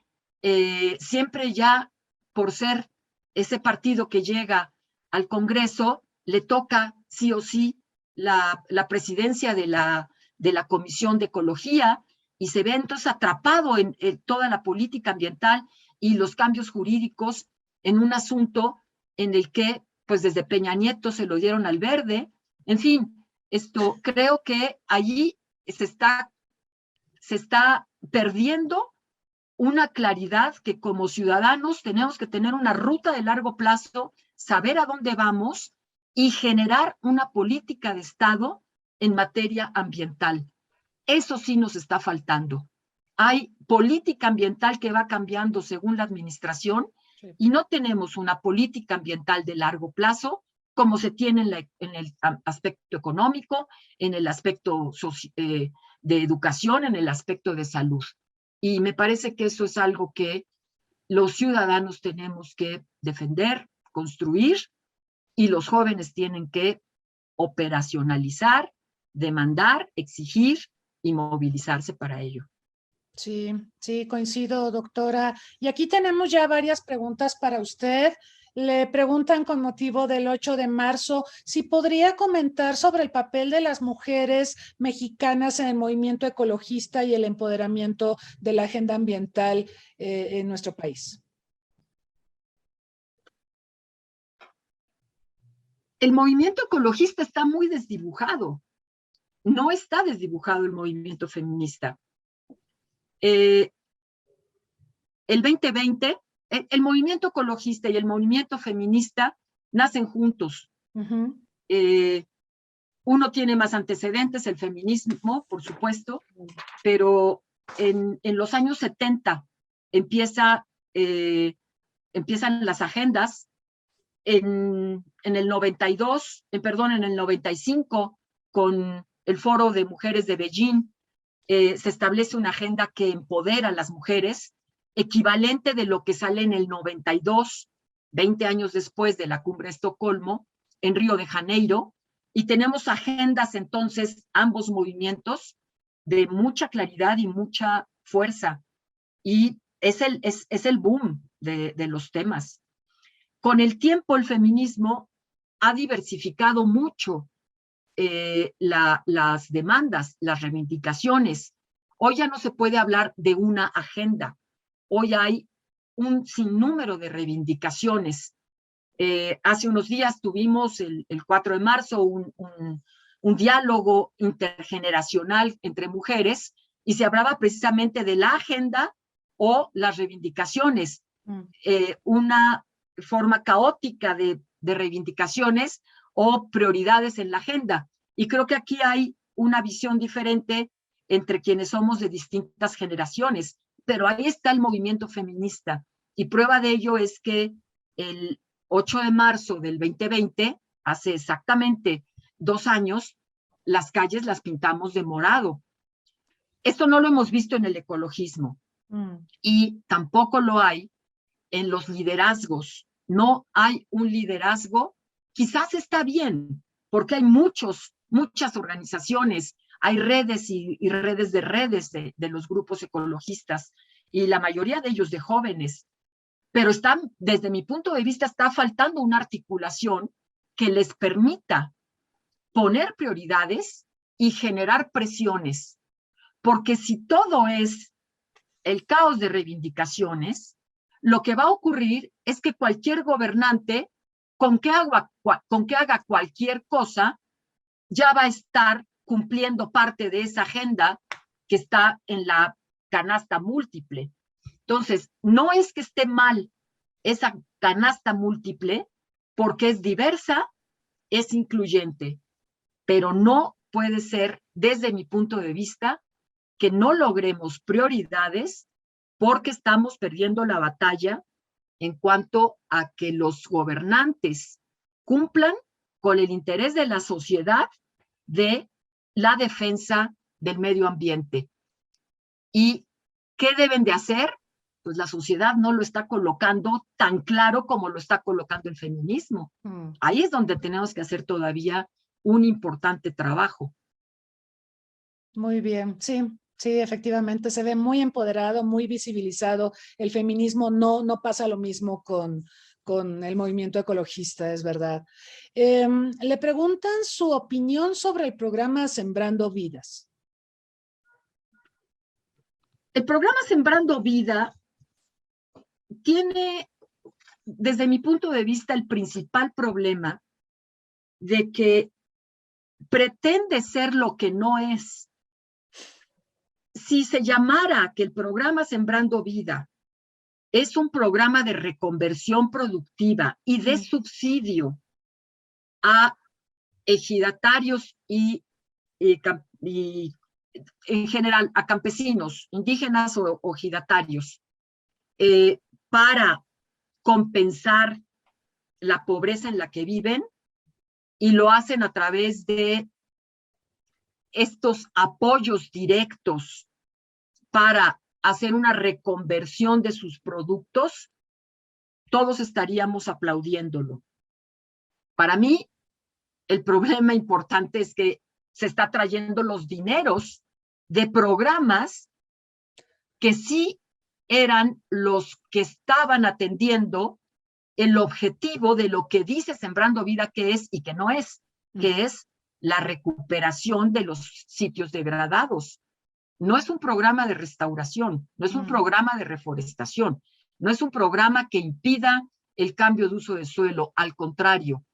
Speaker 3: siempre ya por ser ese partido que llega al Congreso, le toca sí o sí la presidencia de la Comisión de Ecología, y se ve entonces atrapado en toda la política ambiental y los cambios jurídicos en un asunto en el que, pues desde Peña Nieto se lo dieron al verde. En fin, creo que allí se está perdiendo una claridad que como ciudadanos tenemos que tener una ruta de largo plazo, saber a dónde vamos y generar una política de Estado en materia ambiental. Eso sí nos está faltando. Hay política ambiental que va cambiando según la administración, y no tenemos una política ambiental de largo plazo como se tiene en el aspecto económico, en el aspecto de educación, en el aspecto de salud. Y me parece que eso es algo que los ciudadanos tenemos que defender, construir, y los jóvenes tienen que operacionalizar, demandar, exigir y movilizarse para ello.
Speaker 2: Sí, sí, coincido, doctora. Y aquí tenemos ya varias preguntas para usted. Le preguntan con motivo del 8 de marzo si podría comentar sobre el papel de las mujeres mexicanas en el movimiento ecologista y el empoderamiento de la agenda ambiental en nuestro país.
Speaker 3: El movimiento ecologista está muy desdibujado. No está desdibujado el movimiento feminista. El 2020, el movimiento ecologista y el movimiento feminista nacen juntos.
Speaker 2: Uh-huh.
Speaker 3: Uno tiene más antecedentes, el feminismo, por supuesto, pero en los años 70 empiezan las agendas. En el 92, en el 95, con el Foro de Mujeres de Beijing, se establece una agenda que empodera a las mujeres, equivalente de lo que sale en el 92, 20 años después de la Cumbre de Estocolmo, en Río de Janeiro, y tenemos agendas entonces, ambos movimientos, de mucha claridad y mucha fuerza, y es el boom de los temas. Con el tiempo, el feminismo ha diversificado mucho las demandas, las reivindicaciones. Hoy ya no se puede hablar de una agenda. Hoy hay un sinnúmero de reivindicaciones. Hace unos días tuvimos el 4 de marzo un diálogo intergeneracional entre mujeres y se hablaba precisamente de la agenda o las reivindicaciones. Una forma caótica de reivindicaciones o prioridades en la agenda. Y creo que aquí hay una visión diferente entre quienes somos de distintas generaciones, pero ahí está el movimiento feminista. Y prueba de ello es que el 8 de marzo del 2020, hace exactamente 2 años, las calles las pintamos de morado. Esto no lo hemos visto en el ecologismo y tampoco lo hay en los liderazgos. No hay un liderazgo. Quizás está bien, porque hay muchas organizaciones, hay redes y redes de los grupos ecologistas, y la mayoría de ellos de jóvenes, pero desde mi punto de vista, está faltando una articulación que les permita poner prioridades y generar presiones, porque si todo es el caos de reivindicaciones, lo que va a ocurrir es que cualquier gobernante, con que haga cualquier cosa, ya va a estar cumpliendo parte de esa agenda que está en la canasta múltiple. Entonces, no es que esté mal esa canasta múltiple, porque es diversa, es incluyente, pero no puede ser, desde mi punto de vista, que no logremos prioridades porque estamos perdiendo la batalla en cuanto a que los gobernantes cumplan con el interés de la sociedad de la defensa del medio ambiente. ¿Y qué deben de hacer? Pues la sociedad no lo está colocando tan claro como lo está colocando el feminismo. Ahí es donde tenemos que hacer todavía un importante trabajo.
Speaker 2: Muy bien, sí. Sí, efectivamente, se ve muy empoderado, muy visibilizado. El feminismo no pasa lo mismo con el movimiento ecologista, es verdad. Le preguntan su opinión sobre el programa Sembrando Vidas.
Speaker 3: El programa Sembrando Vida tiene, desde mi punto de vista, el principal problema de que pretende ser lo que no es. Si se llamara que el programa Sembrando Vida es un programa de reconversión productiva y de subsidio a ejidatarios y en general a campesinos, indígenas o ejidatarios, para compensar la pobreza en la que viven, y lo hacen a través de estos apoyos directos para hacer una reconversión de sus productos, todos estaríamos aplaudiéndolo. Para mí, el problema importante es que se está trayendo los dineros de programas que sí eran los que estaban atendiendo el objetivo de lo que dice Sembrando Vida que es y que no es, que es la recuperación de los sitios degradados. No es un programa de restauración, no es un programa de reforestación, no es un programa que impida el cambio de uso de suelo, al contrario,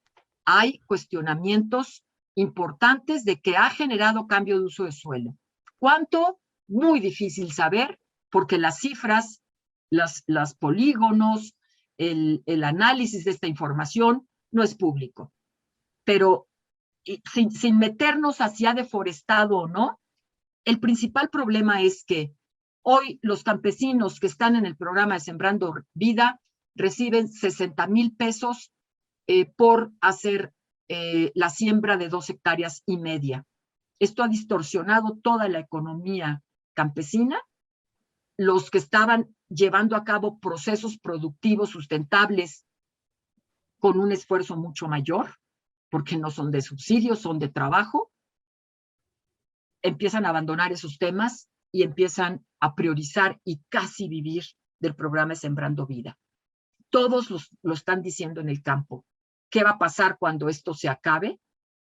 Speaker 3: hay cuestionamientos importantes de que ha generado cambio de uso de suelo. ¿Cuánto? Muy difícil saber, porque las cifras, las polígonos, el análisis de esta información no es público. Pero sin meternos hacia deforestado o no, el principal problema es que hoy los campesinos que están en el programa de Sembrando Vida reciben 60,000 pesos por hacer la siembra de 2,5 hectáreas. Esto ha distorsionado toda la economía campesina. Los que estaban llevando a cabo procesos productivos sustentables con un esfuerzo mucho mayor, porque no son de subsidios, son de trabajo, empiezan a abandonar esos temas y empiezan a priorizar y casi vivir del programa Sembrando Vida. Todos lo están diciendo en el campo. ¿Qué va a pasar cuando esto se acabe?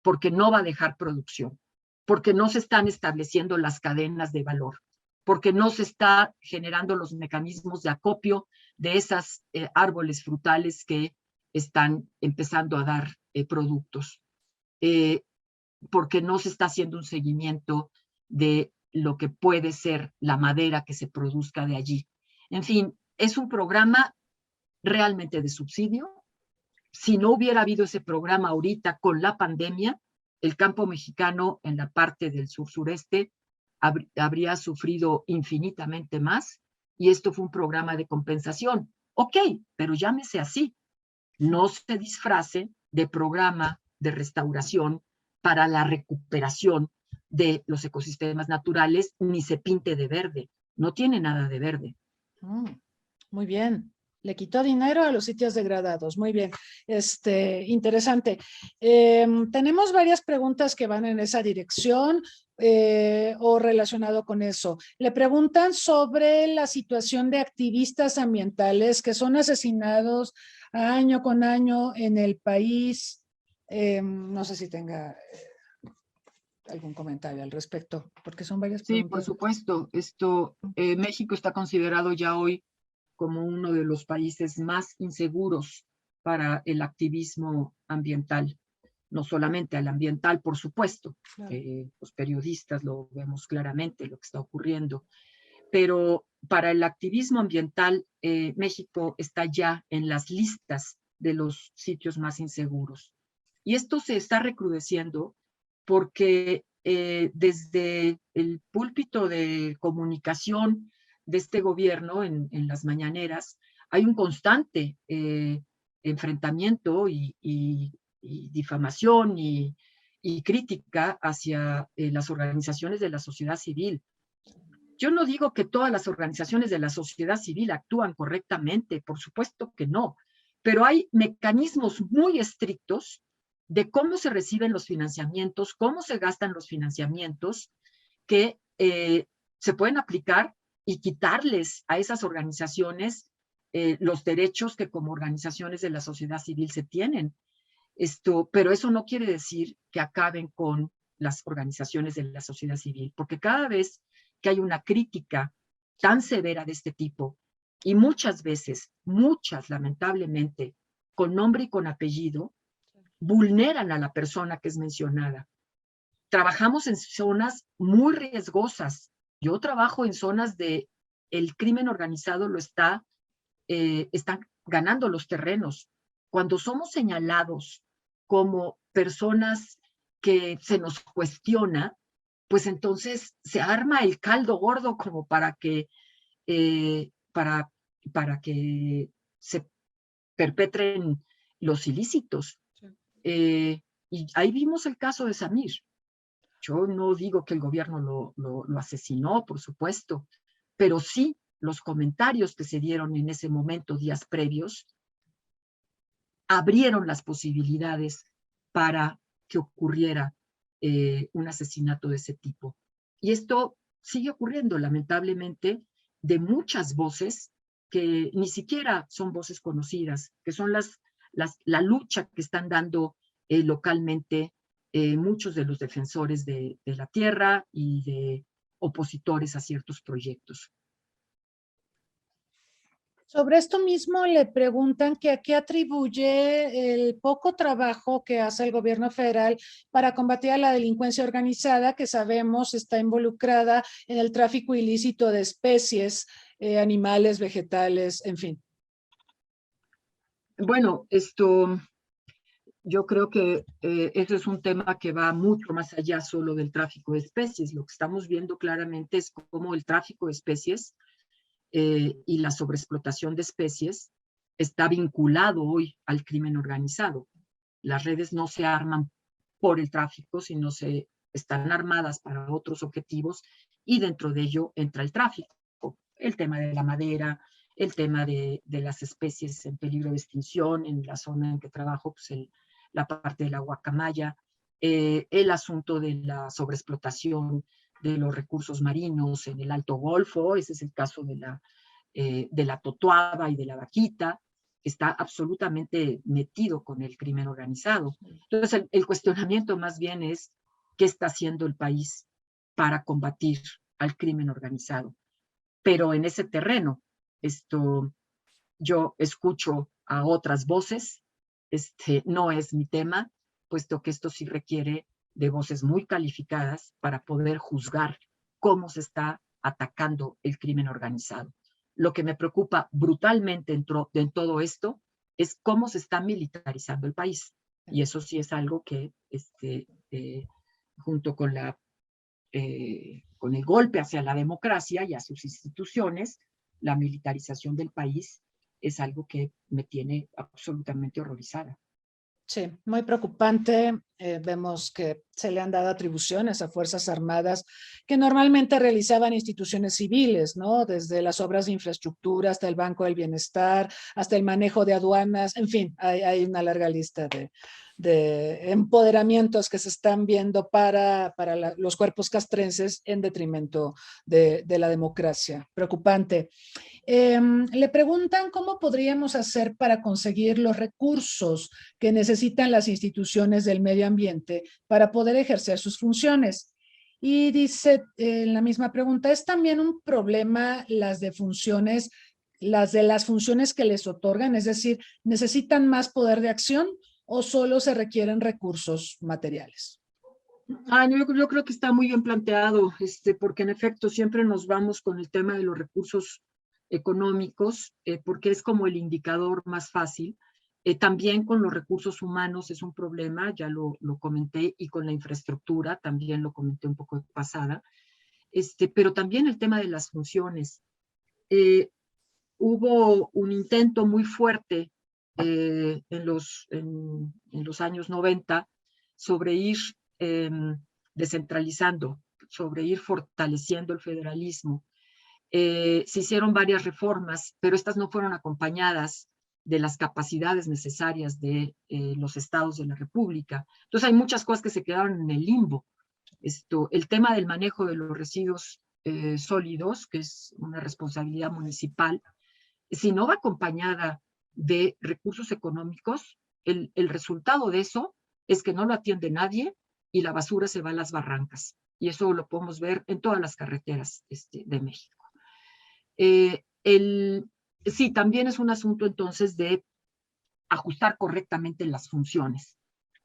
Speaker 3: Porque no va a dejar producción, porque no se están estableciendo las cadenas de valor, porque no se está generando los mecanismos de acopio de esos árboles frutales que están empezando a dar productos, porque no se está haciendo un seguimiento de lo que puede ser la madera que se produzca de allí. En fin, es un programa realmente de subsidio. Si no hubiera habido ese programa ahorita con la pandemia, el campo mexicano en la parte del sur-sureste habría sufrido infinitamente más, y esto fue un programa de compensación. Ok, pero llámese así. No se disfrace de programa de restauración para la recuperación de los ecosistemas naturales, ni se pinte de verde. No tiene nada de verde.
Speaker 2: Muy bien. Le quitó dinero a los sitios degradados. Muy bien. Interesante. Tenemos varias preguntas que van en esa dirección o relacionado con eso. Le preguntan sobre la situación de activistas ambientales que son asesinados año con año en el país. No sé si tenga algún comentario al respecto, porque son varias preguntas.
Speaker 3: Sí, por supuesto. México está considerado ya hoy como uno de los países más inseguros para el activismo ambiental. No solamente al ambiental, por supuesto. Claro. Los periodistas lo vemos claramente, lo que está ocurriendo. Pero para el activismo ambiental, México está ya en las listas de los sitios más inseguros. Y esto se está recrudeciendo porque desde el púlpito de comunicación de este gobierno en las mañaneras hay un constante enfrentamiento y difamación y crítica hacia las organizaciones de la sociedad civil. Yo no digo que todas las organizaciones de la sociedad civil actúan correctamente, por supuesto que no, pero hay mecanismos muy estrictos de cómo se reciben los financiamientos, cómo se gastan los financiamientos, que se pueden aplicar y quitarles a esas organizaciones los derechos que como organizaciones de la sociedad civil se tienen. Pero eso no quiere decir que acaben con las organizaciones de la sociedad civil, porque cada vez que hay una crítica tan severa de este tipo, y muchas veces, muchas lamentablemente, con nombre y con apellido, vulneran a la persona que es mencionada. Trabajamos en zonas muy riesgosas. Yo trabajo en zonas de el crimen organizado están ganando los terrenos. Cuando somos señalados como personas que se nos cuestiona, pues entonces se arma el caldo gordo como para que se perpetren los ilícitos. Y ahí vimos el caso de Samir. Yo no digo que el gobierno lo asesinó, por supuesto, pero sí los comentarios que se dieron en ese momento, días previos, abrieron las posibilidades para que ocurriera un asesinato de ese tipo. Y esto sigue ocurriendo, lamentablemente, de muchas voces que ni siquiera son voces conocidas, que son la lucha que están dando localmente muchos de los defensores de la tierra y de opositores a ciertos proyectos.
Speaker 2: Sobre esto mismo le preguntan que a qué atribuye el poco trabajo que hace el gobierno federal para combatir a la delincuencia organizada, que sabemos está involucrada en el tráfico ilícito de especies, animales, vegetales, en fin.
Speaker 3: Bueno, yo creo que eso es un tema que va mucho más allá solo del tráfico de especies. Lo que estamos viendo claramente es cómo el tráfico de especies y la sobreexplotación de especies está vinculado hoy al crimen organizado. Las redes no se arman por el tráfico, sino se están armadas para otros objetivos y dentro de ello entra el tráfico. El tema de la madera, el tema de las especies en peligro de extinción en la zona en que trabajo, pues la parte de la guacamaya, el asunto de la sobreexplotación de los recursos marinos en el Alto Golfo, ese es el caso de la totuaba y de la vaquita, que está absolutamente metido con el crimen organizado. Entonces, el cuestionamiento más bien es qué está haciendo el país para combatir al crimen organizado. Pero en ese terreno, yo escucho a otras voces, no es mi tema, puesto que esto sí requiere de voces muy calificadas para poder juzgar cómo se está atacando el crimen organizado. Lo que me preocupa brutalmente en todo esto es cómo se está militarizando el país. Y eso sí es algo que, junto con con el golpe hacia la democracia y a sus instituciones, la militarización del país es algo que me tiene absolutamente horrorizada.
Speaker 2: Sí, muy preocupante. Vemos que se le han dado atribuciones a Fuerzas Armadas que normalmente realizaban instituciones civiles, ¿no? Desde las obras de infraestructura hasta el Banco del Bienestar, hasta el manejo de aduanas, en fin, hay una larga lista de empoderamientos que se están viendo para los cuerpos castrenses en detrimento de la democracia. Preocupante. Le preguntan cómo podríamos hacer para conseguir los recursos que necesitan las instituciones del medio ambiente para poder ejercer sus funciones. Y dice en la misma pregunta, ¿es también un problema las de las funciones que les otorgan? Es decir, ¿necesitan más poder de acción o solo se requieren recursos materiales?
Speaker 3: Yo creo que está muy bien planteado, porque en efecto siempre nos vamos con el tema de los recursos económicos, porque es como el indicador más fácil. También con los recursos humanos es un problema, ya lo comenté, y con la infraestructura también lo comenté un poco de pasada, pero también el tema de las funciones. Hubo un intento muy fuerte en los años 90 sobre ir descentralizando, sobre ir fortaleciendo el federalismo. Se hicieron varias reformas, pero estas no fueron acompañadas de las capacidades necesarias de los estados de la República. Entonces hay muchas cosas que se quedaron en el limbo. El tema del manejo de los residuos sólidos, que es una responsabilidad municipal, si no va acompañada de recursos económicos, el resultado de eso es que no lo atiende nadie y la basura se va a las barrancas. Y eso lo podemos ver en todas las carreteras de México. Sí, también es un asunto entonces de ajustar correctamente las funciones.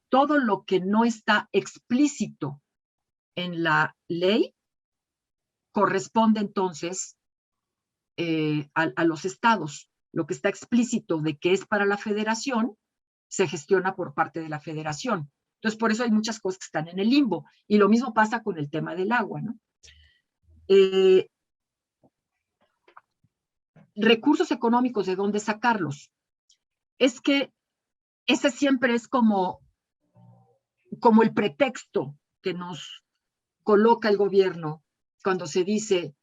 Speaker 3: Todo lo que no está explícito en la ley corresponde entonces a los estados. Lo que está explícito de que es para la federación se gestiona por parte de la federación. Entonces, por eso hay muchas cosas que están en el limbo. Y lo mismo pasa con el tema del agua, ¿no? Recursos económicos, ¿de dónde sacarlos? Es que ese siempre es como el pretexto que nos coloca el gobierno cuando se dice,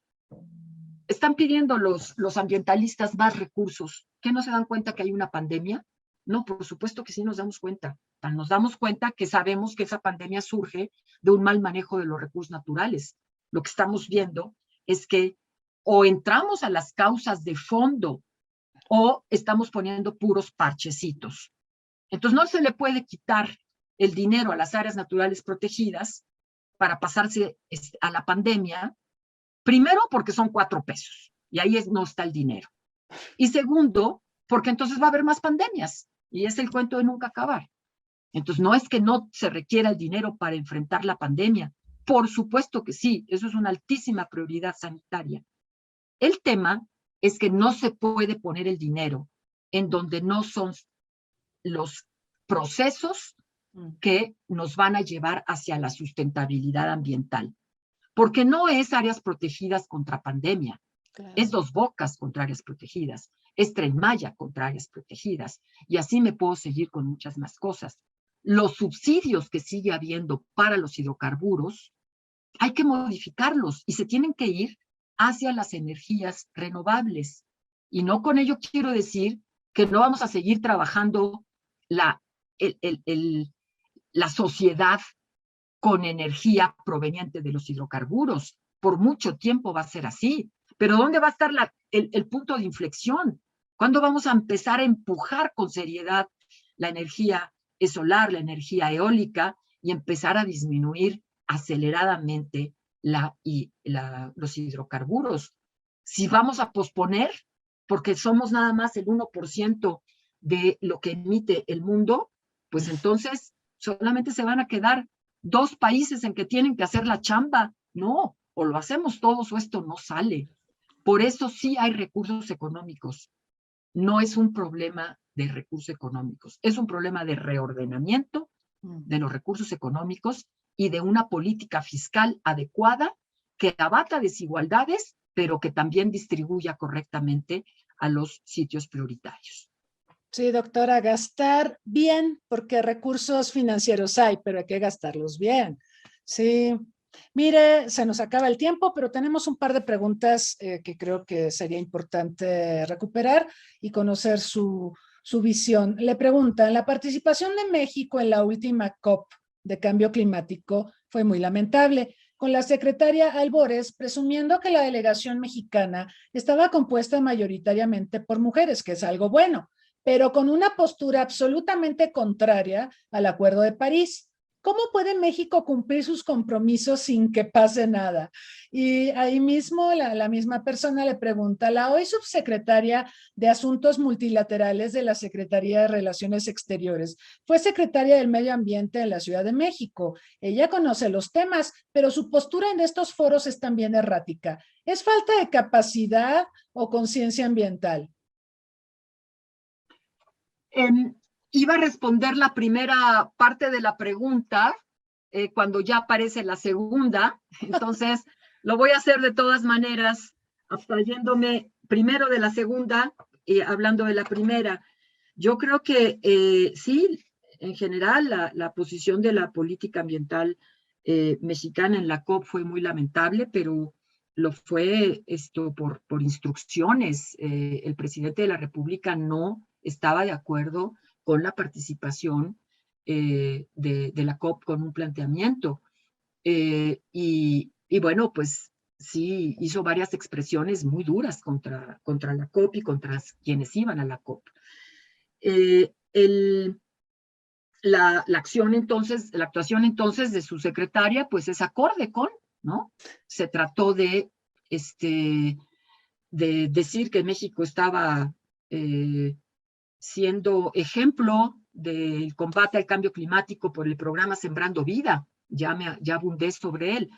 Speaker 3: están pidiendo los ambientalistas más recursos. ¿Qué no se dan cuenta que hay una pandemia? No, por supuesto que sí nos damos cuenta. Nos damos cuenta que sabemos que esa pandemia surge de un mal manejo de los recursos naturales. lo que estamos viendo es que o entramos a las causas de fondo o estamos poniendo puros parchecitos. Entonces no se le puede quitar el dinero a las áreas naturales protegidas para pasarse a la pandemia, primero porque son 4 pesos y ahí no está el dinero. Y segundo, porque entonces va a haber más pandemias y es el cuento de nunca acabar. Entonces no es que no se requiera el dinero para enfrentar la pandemia, por supuesto que sí, eso es una altísima prioridad sanitaria. El tema es que no se puede poner el dinero en donde no son los procesos que nos van a llevar hacia la sustentabilidad ambiental. Porque no es áreas protegidas contra pandemia, claro. Es Dos Bocas contra áreas protegidas, es Tren Maya contra áreas protegidas, y así me puedo seguir con muchas más cosas. Los subsidios que sigue habiendo para los hidrocarburos, hay que modificarlos y se tienen que ir hacia las energías renovables. Y no con ello quiero decir que no vamos a seguir trabajando la sociedad con energía proveniente de los hidrocarburos. Por mucho tiempo va a ser así. Pero ¿dónde va a estar el punto de inflexión? ¿Cuándo vamos a empezar a empujar con seriedad la energía solar, la energía eólica y empezar a disminuir aceleradamente los hidrocarburos? Si vamos a posponer, porque somos nada más el 1% de lo que emite el mundo, pues entonces solamente se van a quedar 2 países en que tienen que hacer la chamba. No, o lo hacemos todos o esto no sale. Por eso sí hay recursos económicos. No es un problema de recursos económicos, es un problema de reordenamiento de los recursos económicos y de una política fiscal adecuada que abata desigualdades, pero que también distribuya correctamente a los sitios prioritarios.
Speaker 2: Sí, doctora, gastar bien, porque recursos financieros hay, pero hay que gastarlos bien. Sí, mire, se nos acaba el tiempo, pero tenemos un par de preguntas que creo que sería importante recuperar y conocer su visión. Le preguntan, la participación de México en la última COP de cambio climático fue muy lamentable, con la secretaria Albores presumiendo que la delegación mexicana estaba compuesta mayoritariamente por mujeres, que es algo bueno, pero con una postura absolutamente contraria al Acuerdo de París. ¿Cómo puede México cumplir sus compromisos sin que pase nada? Y ahí mismo la misma persona le pregunta, la hoy subsecretaria de Asuntos Multilaterales de la Secretaría de Relaciones Exteriores fue secretaria del Medio Ambiente en la Ciudad de México. Ella conoce los temas, pero su postura en estos foros es también errática. ¿Es falta de capacidad o conciencia ambiental?
Speaker 3: Iba a responder la primera parte de la pregunta cuando ya aparece la segunda, entonces lo voy a hacer de todas maneras, abstrayéndome primero de la segunda y hablando de la primera. Yo creo que sí, en general la posición de la política ambiental mexicana en la COP fue muy lamentable, pero lo fue por instrucciones. El presidente de la República no estaba de acuerdo con la participación de la COP con un planteamiento. Y bueno, pues sí, hizo varias expresiones muy duras contra la COP y contra quienes iban a la COP. La actuación entonces de su secretaria, pues es acorde con, ¿no? Se trató de decir que México estaba siendo ejemplo del combate al cambio climático por el programa Sembrando Vida. Ya abundé sobre él.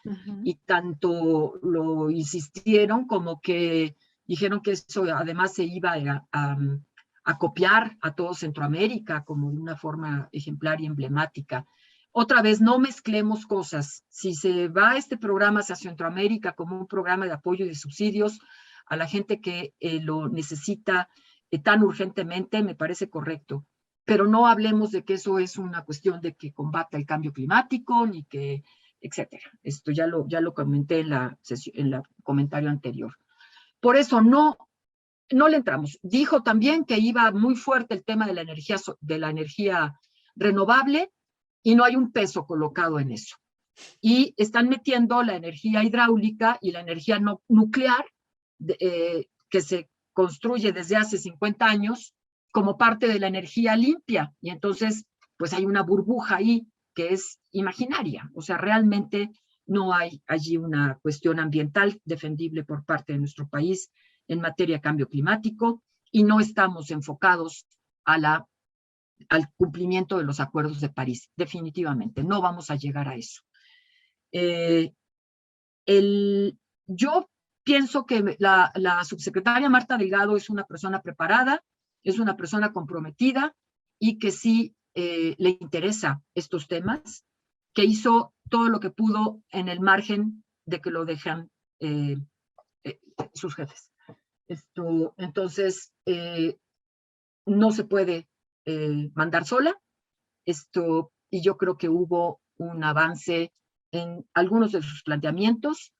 Speaker 3: Y tanto lo insistieron como que dijeron que eso además se iba a copiar a todo Centroamérica como de una forma ejemplar y emblemática. Otra vez, no mezclemos cosas. Si se va este programa hacia Centroamérica como un programa de apoyo y de subsidios a la gente que lo necesita tan urgentemente, me parece correcto. Pero no hablemos de que eso es una cuestión de que combata el cambio climático, ni que, etcétera. Esto ya lo comenté en el comentario anterior. Por eso no le entramos. Dijo también que iba muy fuerte el tema de la energía renovable y no hay un peso colocado en eso. y están metiendo la energía hidráulica y la energía nuclear que se construye desde hace 50 años como parte de la energía limpia. Y entonces, pues hay una burbuja ahí que es imaginaria. O sea, realmente no hay allí una cuestión ambiental defendible por parte de nuestro país en materia de cambio climático y no estamos enfocados al cumplimiento de los acuerdos de París. Definitivamente, no vamos a llegar a eso. Yo pienso que la subsecretaria Marta Delgado es una persona preparada, es una persona comprometida y que sí le interesa estos temas, que hizo todo lo que pudo en el margen de que lo dejan sus jefes. Entonces, no se puede mandar sola. Y yo creo que hubo un avance en algunos de sus planteamientos,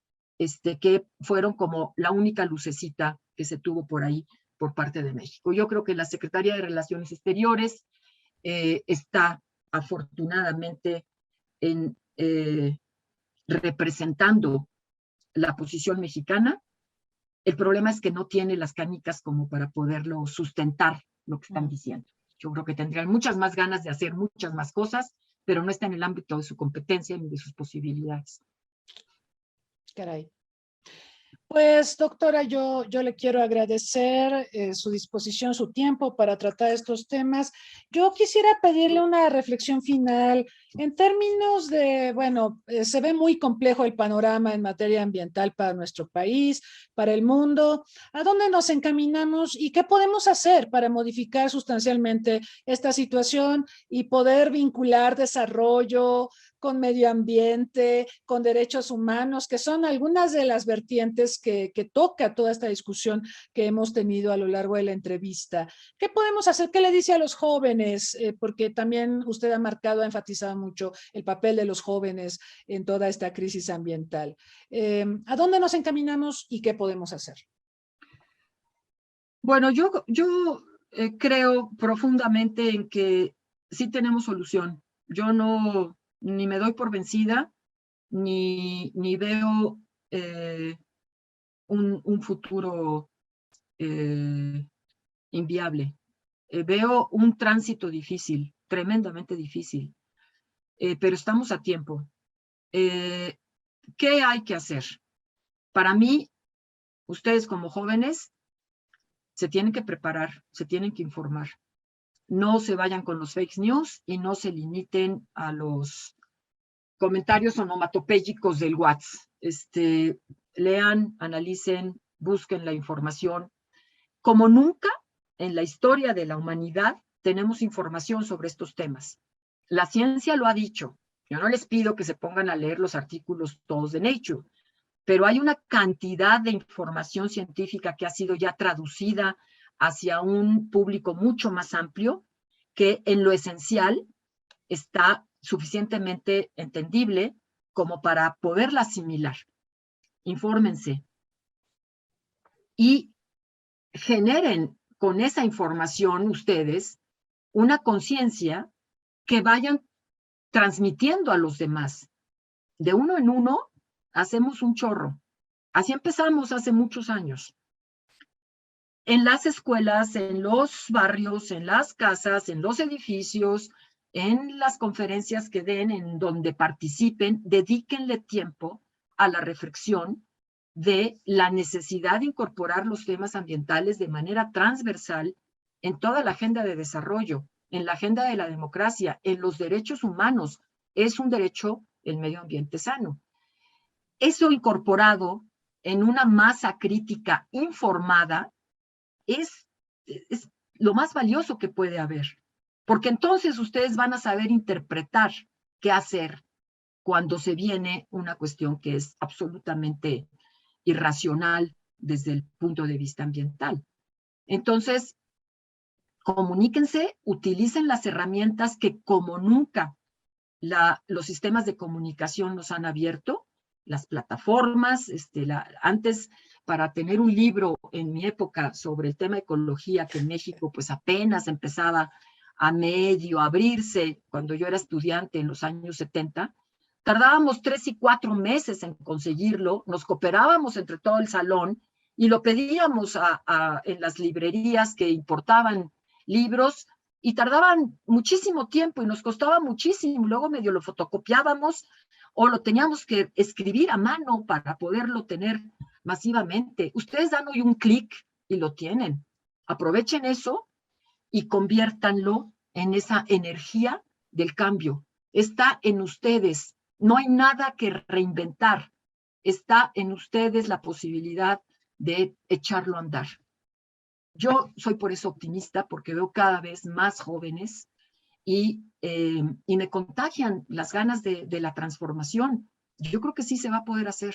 Speaker 3: que fueron como la única lucecita que se tuvo por ahí por parte de México. Yo creo que la Secretaría de Relaciones Exteriores está afortunadamente representando la posición mexicana. El problema es que no tiene las canicas como para poderlo sustentar lo que están diciendo. Yo creo que tendrían muchas más ganas de hacer muchas más cosas, pero no está en el ámbito de su competencia ni de sus posibilidades.
Speaker 2: Caray. Pues, doctora, yo le quiero agradecer su disposición, su tiempo para tratar estos temas. Yo quisiera pedirle una reflexión final en términos de, bueno, se ve muy complejo el panorama en materia ambiental para nuestro país, para el mundo. ¿A dónde nos encaminamos y qué podemos hacer para modificar sustancialmente esta situación y poder vincular desarrollo con medio ambiente, con derechos humanos, que son algunas de las vertientes que toca toda esta discusión que hemos tenido a lo largo de la entrevista? ¿Qué podemos hacer? ¿Qué le dice a los jóvenes? Porque también usted ha enfatizado mucho el papel de los jóvenes en toda esta crisis ambiental. ¿A dónde nos encaminamos y qué podemos hacer?
Speaker 3: Bueno, yo creo profundamente en que sí tenemos solución. Yo no ni me doy por vencida, ni veo un futuro inviable. Veo un tránsito difícil, tremendamente difícil, pero estamos a tiempo. ¿Qué hay que hacer? Para mí, ustedes como jóvenes se tienen que preparar, se tienen que informar. No se vayan con los fake news y no se limiten a los comentarios onomatopéyicos del WhatsApp. Lean, analicen, busquen la información. Como nunca en la historia de la humanidad tenemos información sobre estos temas. La ciencia lo ha dicho. Yo no les pido que se pongan a leer los artículos todos de Nature, pero hay una cantidad de información científica que ha sido ya traducida hacia un público mucho más amplio, que en lo esencial está suficientemente entendible como para poderla asimilar. Infórmense y generen con esa información ustedes una conciencia que vayan transmitiendo a los demás. De uno en uno hacemos un chorro. Así empezamos hace muchos años. En las escuelas, en los barrios, en las casas, en los edificios, en las conferencias que den, en donde participen, dedíquenle tiempo a la reflexión de la necesidad de incorporar los temas ambientales de manera transversal en toda la agenda de desarrollo, en la agenda de la democracia, en los derechos humanos. Es un derecho el medio ambiente sano. Eso incorporado en una masa crítica informada es lo más valioso que puede haber, porque entonces ustedes van a saber interpretar qué hacer cuando se viene una cuestión que es absolutamente irracional desde el punto de vista ambiental. Entonces, comuníquense, utilicen las herramientas que como nunca los sistemas de comunicación nos han abierto, las plataformas. Antes, para tener un libro en mi época sobre el tema ecología, que en México pues apenas empezaba a medio abrirse, cuando yo era estudiante en los años 70, tardábamos 3 y 4 meses en conseguirlo, nos cooperábamos entre todo el salón y lo pedíamos en las librerías que importaban libros y tardaban muchísimo tiempo y nos costaba muchísimo. Luego medio lo fotocopiábamos o lo teníamos que escribir a mano para poderlo tener masivamente. Ustedes dan hoy un clic y lo tienen. Aprovechen eso y conviértanlo en esa energía del cambio. Está en ustedes. No hay nada que reinventar. Está en ustedes la posibilidad de echarlo a andar. Yo soy por eso optimista, porque veo cada vez más jóvenes y me contagian las ganas de la transformación. Yo creo que sí se va a poder hacer.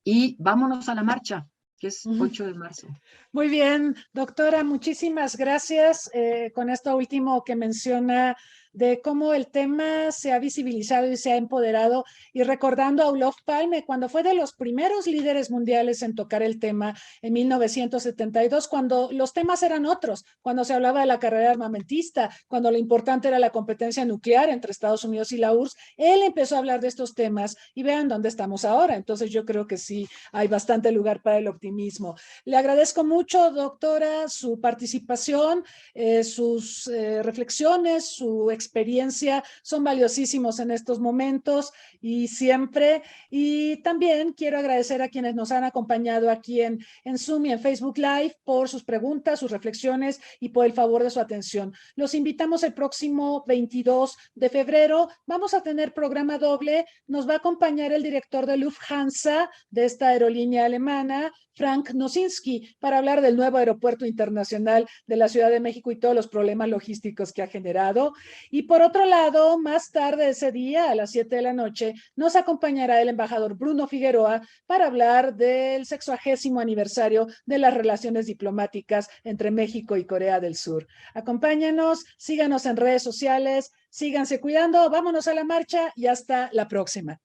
Speaker 3: Y vámonos a la marcha, que es 8 de marzo.
Speaker 2: Muy bien, doctora, muchísimas gracias con esto último que menciona de cómo el tema se ha visibilizado y se ha empoderado, y recordando a Olof Palme cuando fue de los primeros líderes mundiales en tocar el tema en 1972, cuando los temas eran otros, cuando se hablaba de la carrera armamentista, cuando lo importante era la competencia nuclear entre Estados Unidos y la URSS. Él empezó a hablar de estos temas y vean dónde estamos ahora. Entonces yo creo que sí hay bastante lugar para el optimismo. Le agradezco mucho, doctora, su participación, sus reflexiones, su experiencia son valiosísimos en estos momentos y siempre. Y también quiero agradecer a quienes nos han acompañado aquí en Zoom y en Facebook Live por sus preguntas, sus reflexiones y por el favor de su atención. Los invitamos el próximo 22 de febrero. Vamos a tener programa doble. Nos va a acompañar el director de Lufthansa, de esta aerolínea alemana, Frank Nosinski, para hablar del nuevo aeropuerto internacional de la Ciudad de México y todos los problemas logísticos que ha generado. Y por otro lado, más tarde ese día, a las 7 de la noche, nos acompañará el embajador Bruno Figueroa para hablar del 60º aniversario de las relaciones diplomáticas entre México y Corea del Sur. Acompáñanos, síganos en redes sociales, síganse cuidando, vámonos a la marcha y hasta la próxima.